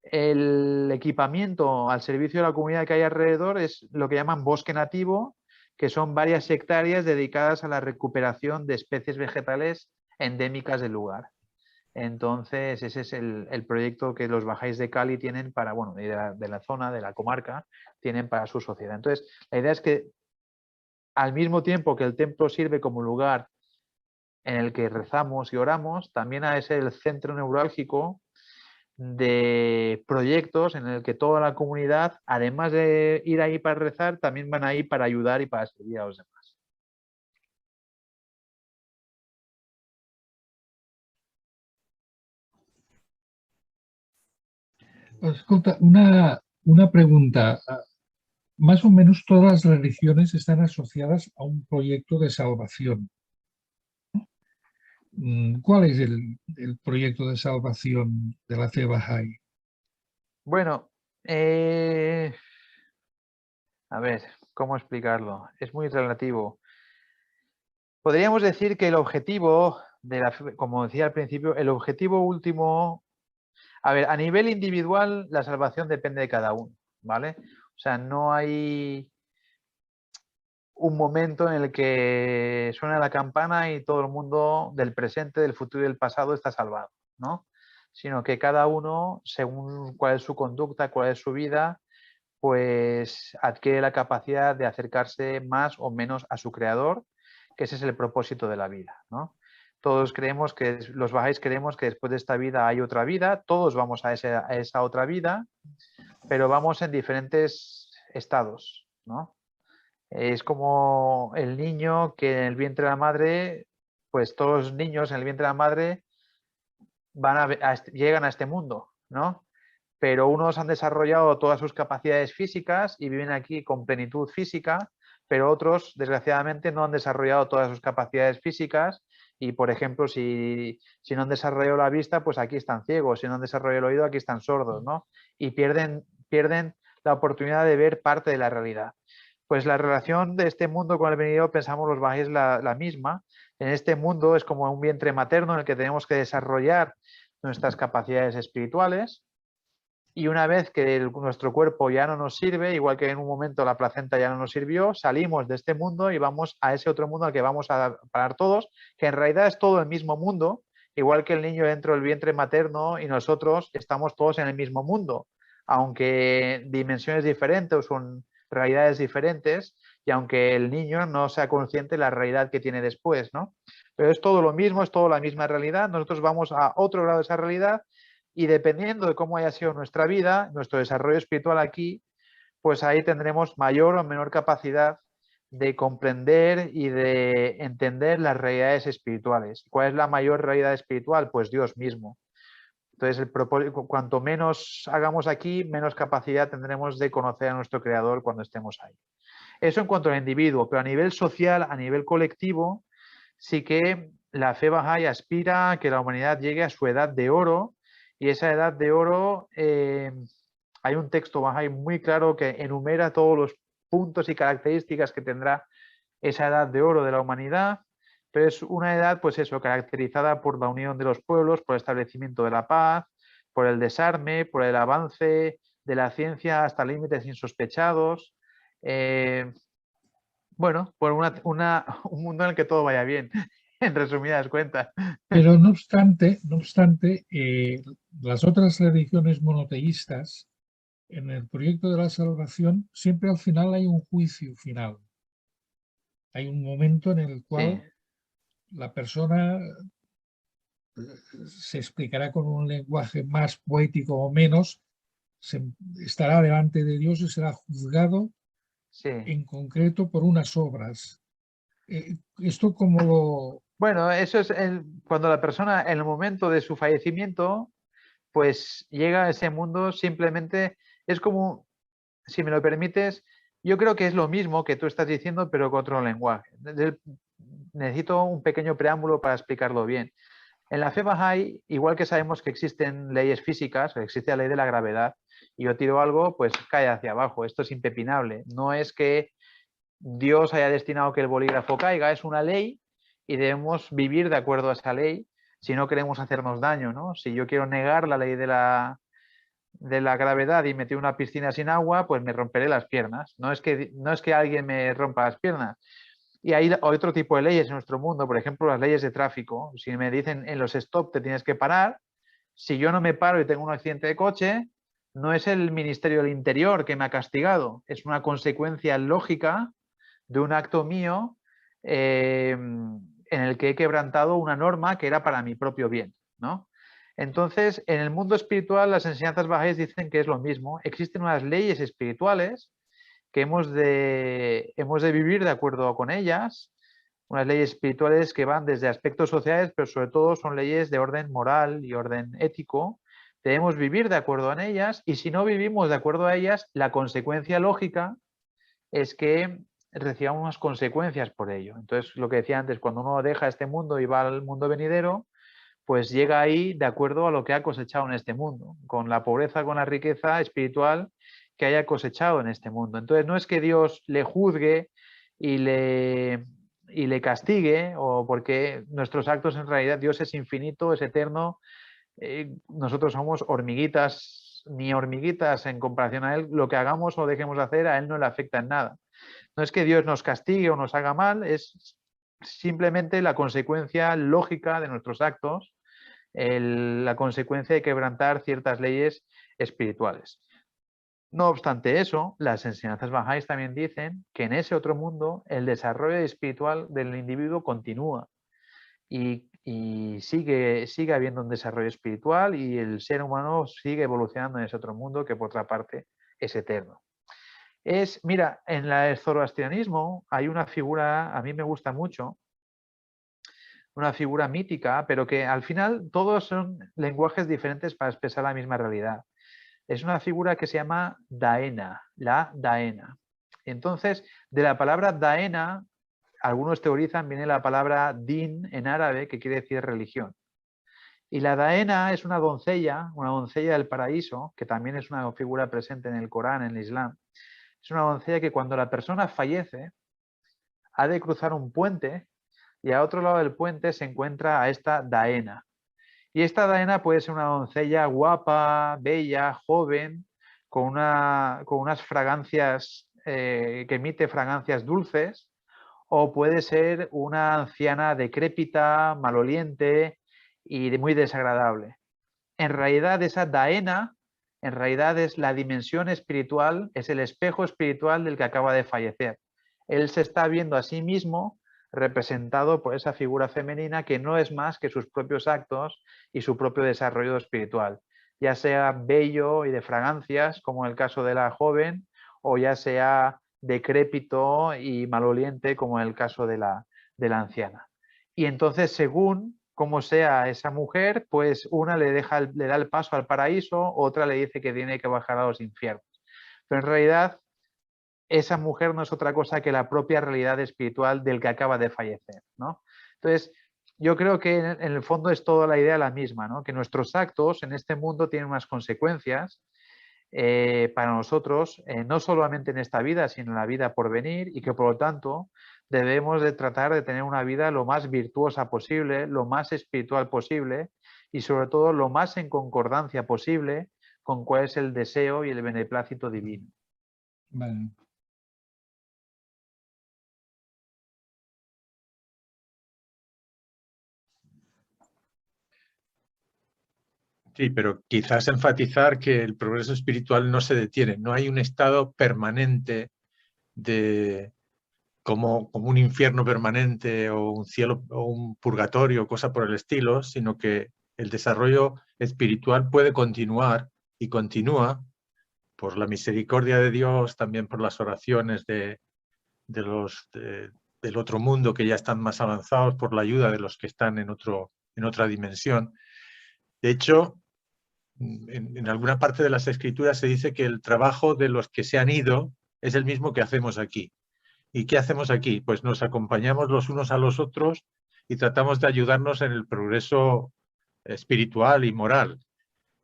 el equipamiento al servicio de la comunidad que hay alrededor es lo que llaman bosque nativo, que son varias hectáreas dedicadas a la recuperación de especies vegetales endémicas del lugar. Entonces, ese es el proyecto que los Bahá'ís de Cali tienen para, bueno, de la zona, de la comarca, tienen para su sociedad. Entonces, la idea es que al mismo tiempo que el templo sirve como lugar en el que rezamos y oramos, también es el centro neurálgico de proyectos en el que toda la comunidad, además de ir ahí para rezar, también van ahí para ayudar y para servir a los demás. Escolta, una pregunta. Más o menos todas las religiones están asociadas a un proyecto de salvación. ¿Cuál es el proyecto de salvación de la fe Bahá'í? Bueno, a ver, ¿cómo explicarlo? Es muy relativo. Podríamos decir que el objetivo de la fe, como decía al principio, el objetivo último, a ver, a nivel individual la salvación depende de cada uno, ¿vale? O sea, no hay un momento en el que suena la campana y todo el mundo del presente, del futuro y del pasado está salvado, ¿no? Sino que cada uno, según cuál es su conducta, cuál es su vida, pues adquiere la capacidad de acercarse más o menos a su creador, que ese es el propósito de la vida, ¿no? Todos creemos que, los bajáis creemos que después de esta vida hay otra vida, todos vamos a esa otra vida, pero vamos en diferentes estados, ¿no? Es como el niño que en el vientre de la madre, pues todos los niños en el vientre de la madre llegan a este mundo, ¿no? Pero unos han desarrollado todas sus capacidades físicas y viven aquí con plenitud física, pero otros, desgraciadamente, no han desarrollado todas sus capacidades físicas y, por ejemplo, si no han desarrollado la vista, pues aquí están ciegos, si no han desarrollado el oído, aquí están sordos, ¿no? Y pierden la oportunidad de ver parte de la realidad. Pues la relación de este mundo con el venidero, pensamos los bajáis la misma. En este mundo es como un vientre materno en el que tenemos que desarrollar nuestras capacidades espirituales. Y una vez que nuestro cuerpo ya no nos sirve, igual que en un momento la placenta ya no nos sirvió, salimos de este mundo y vamos a ese otro mundo al que vamos a parar todos, que en realidad es todo el mismo mundo, igual que el niño dentro del vientre materno y nosotros estamos todos en el mismo mundo, aunque dimensiones diferentes, son realidades diferentes, y aunque el niño no sea consciente de la realidad que tiene después, ¿no? Pero es todo lo mismo, es toda la misma realidad, nosotros vamos a otro grado de esa realidad. Y dependiendo de cómo haya sido nuestra vida, nuestro desarrollo espiritual aquí, pues ahí tendremos mayor o menor capacidad de comprender y de entender las realidades espirituales. ¿Cuál es la mayor realidad espiritual? Pues Dios mismo. Entonces, cuanto menos hagamos aquí, menos capacidad tendremos de conocer a nuestro Creador cuando estemos ahí. Eso en cuanto al individuo, pero a nivel social, a nivel colectivo, sí que la fe Bahá'í aspira a que la humanidad llegue a su edad de oro. Y esa edad de oro, hay un texto Bahá'í muy claro que enumera todos los puntos y características que tendrá esa edad de oro de la humanidad, pero es una edad, pues eso, caracterizada por la unión de los pueblos, por el establecimiento de la paz, por el desarme, por el avance de la ciencia hasta límites insospechados. Bueno, por un mundo en el que todo vaya bien, en resumidas cuentas. Pero no obstante, las otras religiones monoteístas, en el proyecto de la salvación, siempre al final hay un juicio final. Hay un momento en el cual la persona se explicará con un lenguaje más poético o menos, estará delante de Dios y será juzgado en concreto por unas obras. ¿Esto cómo lo...? Bueno, eso es cuando la persona en el momento de su fallecimiento pues llega a ese mundo, simplemente es como, si me lo permites, yo creo que es lo mismo que tú estás diciendo, pero con otro lenguaje. Necesito un pequeño preámbulo para explicarlo bien. En la fe Bahá'í, igual que sabemos que existen leyes físicas, existe la ley de la gravedad, y yo tiro algo, pues cae hacia abajo. Esto es impepinable. No es que Dios haya destinado que el bolígrafo caiga, es una ley y debemos vivir de acuerdo a esa ley si no queremos hacernos daño, ¿no? Si yo quiero negar la ley de la gravedad y meter una piscina sin agua, pues me romperé las piernas. No es que alguien me rompa las piernas. Y hay otro tipo de leyes en nuestro mundo, por ejemplo, las leyes de tráfico. Si me dicen en los stop te tienes que parar, si yo no me paro y tengo un accidente de coche, no es el Ministerio del Interior que me ha castigado, es una consecuencia lógica de un acto mío en el que he quebrantado una norma que era para mi propio bien, ¿no? Entonces, en el mundo espiritual, las enseñanzas bahá'ís dicen que es lo mismo. Existen unas leyes espirituales que hemos de vivir de acuerdo con ellas, unas leyes espirituales que van desde aspectos sociales, pero sobre todo son leyes de orden moral y orden ético. Debemos vivir de acuerdo en ellas, y si no vivimos de acuerdo a ellas, la consecuencia lógica es que recibamos unas consecuencias por ello. Entonces, lo que decía antes, cuando uno deja este mundo y va al mundo venidero, pues llega ahí de acuerdo a lo que ha cosechado en este mundo, con la pobreza, con la riqueza espiritual que haya cosechado en este mundo. Entonces, no es que Dios le juzgue y le castigue, o porque nuestros actos, en realidad Dios es infinito, es eterno, nosotros somos hormiguitas, ni hormiguitas en comparación a Él. Lo que hagamos o dejemos de hacer a Él no le afecta en nada. No es que Dios nos castigue o nos haga mal, es simplemente la consecuencia lógica de nuestros actos, la consecuencia de quebrantar ciertas leyes espirituales. No obstante eso, las enseñanzas bahá'ís también dicen que en ese otro mundo el desarrollo espiritual del individuo continúa y sigue habiendo un desarrollo espiritual, y el ser humano sigue evolucionando en ese otro mundo que, por otra parte, es eterno. Mira, en el zoroastrianismo hay una figura, a mí me gusta mucho, una figura mítica, pero que al final todos son lenguajes diferentes para expresar la misma realidad. Es una figura que se llama Daena, la Daena. Entonces, de la palabra Daena, algunos teorizan, viene la palabra din en árabe, que quiere decir religión. Y la Daena es una doncella del paraíso, que también es una figura presente en el Corán, en el Islam. Es una doncella que cuando la persona fallece ha de cruzar un puente, y a otro lado del puente se encuentra a esta Daena. Y esta Daena puede ser una doncella guapa, bella, joven, con unas fragancias, que emite fragancias dulces, o puede ser una anciana decrépita, maloliente y muy desagradable. En realidad, esa Daena, en realidad es la dimensión espiritual, es el espejo espiritual del que acaba de fallecer. Él se está viendo a sí mismo representado por esa figura femenina que no es más que sus propios actos y su propio desarrollo espiritual, ya sea bello y de fragancias, como en el caso de la joven, o ya sea decrépito y maloliente, como en el caso de la anciana. Y entonces, según cómo sea esa mujer, pues una le da el paso al paraíso, otra le dice que tiene que bajar a los infiernos. Pero en realidad, esa mujer no es otra cosa que la propia realidad espiritual del que acaba de fallecer, ¿no? Entonces, yo creo que en el fondo es toda la idea la misma, ¿no? Que nuestros actos en este mundo tienen unas consecuencias para nosotros, no solamente en esta vida, sino en la vida por venir, y que por lo tanto debemos de tratar de tener una vida lo más virtuosa posible, lo más espiritual posible, y sobre todo lo más en concordancia posible con cuál es el deseo y el beneplácito divino. Vale. Sí, pero quizás enfatizar que el progreso espiritual no se detiene, no hay un estado permanente de como un infierno permanente o un cielo o un purgatorio, cosa por el estilo, sino que el desarrollo espiritual puede continuar y continúa por la misericordia de Dios, también por las oraciones del otro mundo que ya están más avanzados, por la ayuda de los que están en otra dimensión. De hecho, en alguna parte de las escrituras se dice que el trabajo de los que se han ido es el mismo que hacemos aquí. ¿Y qué hacemos aquí? Pues nos acompañamos los unos a los otros y tratamos de ayudarnos en el progreso espiritual y moral.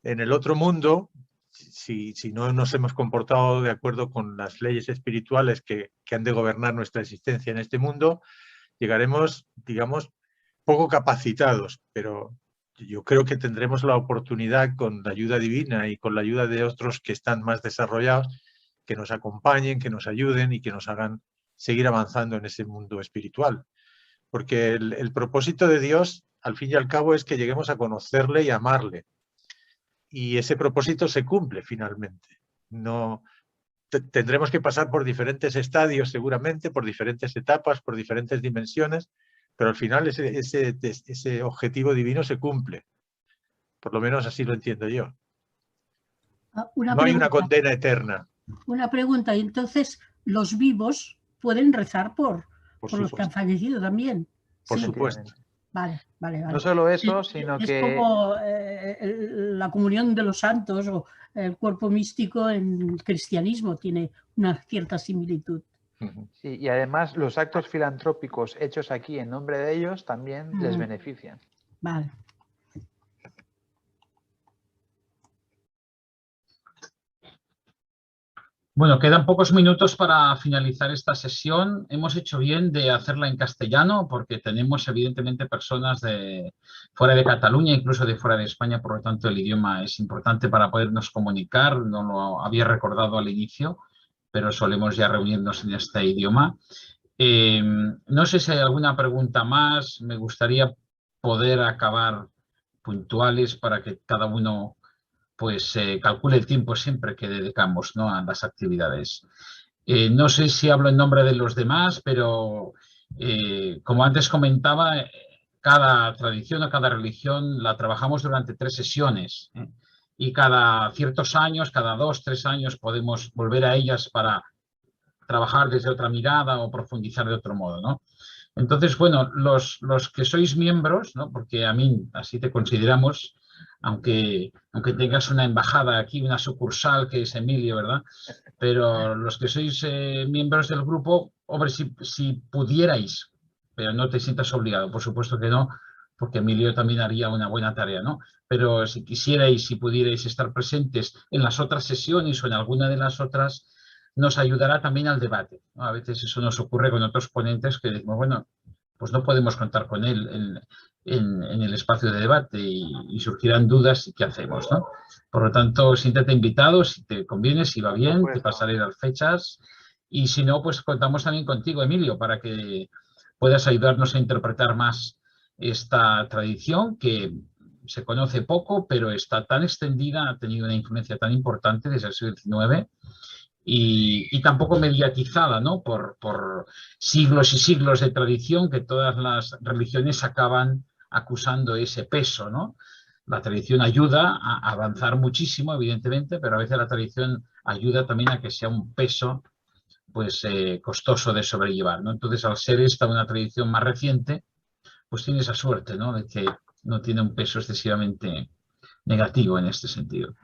En el otro mundo, si no nos hemos comportado de acuerdo con las leyes espirituales que han de gobernar nuestra existencia en este mundo, llegaremos, digamos, poco capacitados, pero yo creo que tendremos la oportunidad, con la ayuda divina y con la ayuda de otros que están más desarrollados, que nos acompañen, que nos ayuden y que nos hagan seguir avanzando en ese mundo espiritual. Porque el propósito de Dios, al fin y al cabo, es que lleguemos a conocerle y amarle. Y ese propósito se cumple finalmente. No, tendremos que pasar por diferentes estadios seguramente, por diferentes etapas, por diferentes dimensiones, pero al final ese objetivo divino se cumple. Por lo menos así lo entiendo yo. No hay una condena eterna. Una pregunta, y entonces los vivos pueden rezar por los que han fallecido también. Por supuesto. Vale. No solo eso, sino que... Es como la comunión de los santos o el cuerpo místico en el cristianismo tiene una cierta similitud. Sí, y además los actos filantrópicos hechos aquí en nombre de ellos también les benefician. Vale. Bueno, quedan pocos minutos para finalizar esta sesión. Hemos hecho bien de hacerla en castellano porque tenemos evidentemente personas de fuera de Cataluña, incluso de fuera de España, por lo tanto el idioma es importante para podernos comunicar. No lo había recordado al inicio, pero solemos ya reunirnos en este idioma. No sé si hay alguna pregunta más. Me gustaría poder acabar puntuales para que cada uno pues calcule el tiempo siempre que dedicamos, ¿no?, a las actividades. No sé si hablo en nombre de los demás, pero como antes comentaba, cada tradición o cada religión la trabajamos durante 3 sesiones y cada ciertos años, cada 2, 3 años podemos volver a ellas para trabajar desde otra mirada o profundizar de otro modo, ¿no? Entonces, bueno, los que sois miembros, ¿no?, porque a mí así te consideramos, aunque tengas una embajada aquí, una sucursal que es Emilio, ¿verdad? Pero los que sois miembros del grupo, hombre, si pudierais, pero no te sientas obligado, por supuesto que no, porque Emilio también haría una buena tarea, ¿no? Pero si quisierais, si pudierais estar presentes en las otras sesiones o en alguna de las otras, nos ayudará también al debate, ¿no? A veces eso nos ocurre con otros ponentes que decimos, bueno, pues no podemos contar con él en el espacio de debate y surgirán dudas y qué hacemos, ¿no? Por lo tanto, siéntete invitado, si te conviene, si va bien, te pasaré las fechas y si no, pues contamos también contigo, Emilio, para que puedas ayudarnos a interpretar más esta tradición que se conoce poco, pero está tan extendida, ha tenido una influencia tan importante desde el siglo XIX y tampoco mediatizada, ¿no?, por siglos y siglos de tradición que todas las religiones acaban acusando ese peso, ¿no? La tradición ayuda a avanzar muchísimo, evidentemente, pero a veces la tradición ayuda también a que sea un peso pues costoso de sobrellevar, ¿no? Entonces, al ser esta una tradición más reciente, pues tiene esa suerte, ¿no?, de que no tiene un peso excesivamente negativo en este sentido.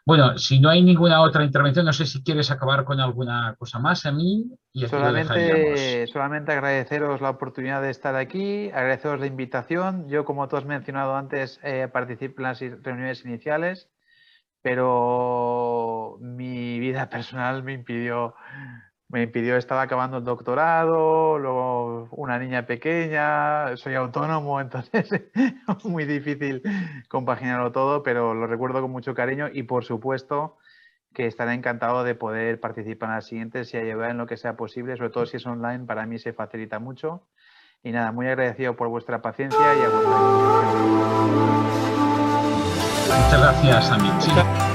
Bueno, si no hay ninguna otra intervención, no sé si quieres acabar con alguna cosa más a mí y aquí lo dejaríamos. Solamente agradeceros la oportunidad de estar aquí, agradeceros la invitación. Yo, como tú has mencionado antes, participé en las reuniones iniciales, pero mi vida personal me impidió, estaba acabando el doctorado, luego una niña pequeña, soy autónomo, entonces es muy difícil compaginarlo todo, pero lo recuerdo con mucho cariño y por supuesto que estaré encantado de poder participar en las siguientes y ayudar en lo que sea posible, sobre todo si es online, para mí se facilita mucho. Y nada, muy agradecido por vuestra paciencia y a vuestra disposición. Muchas gracias, Amit.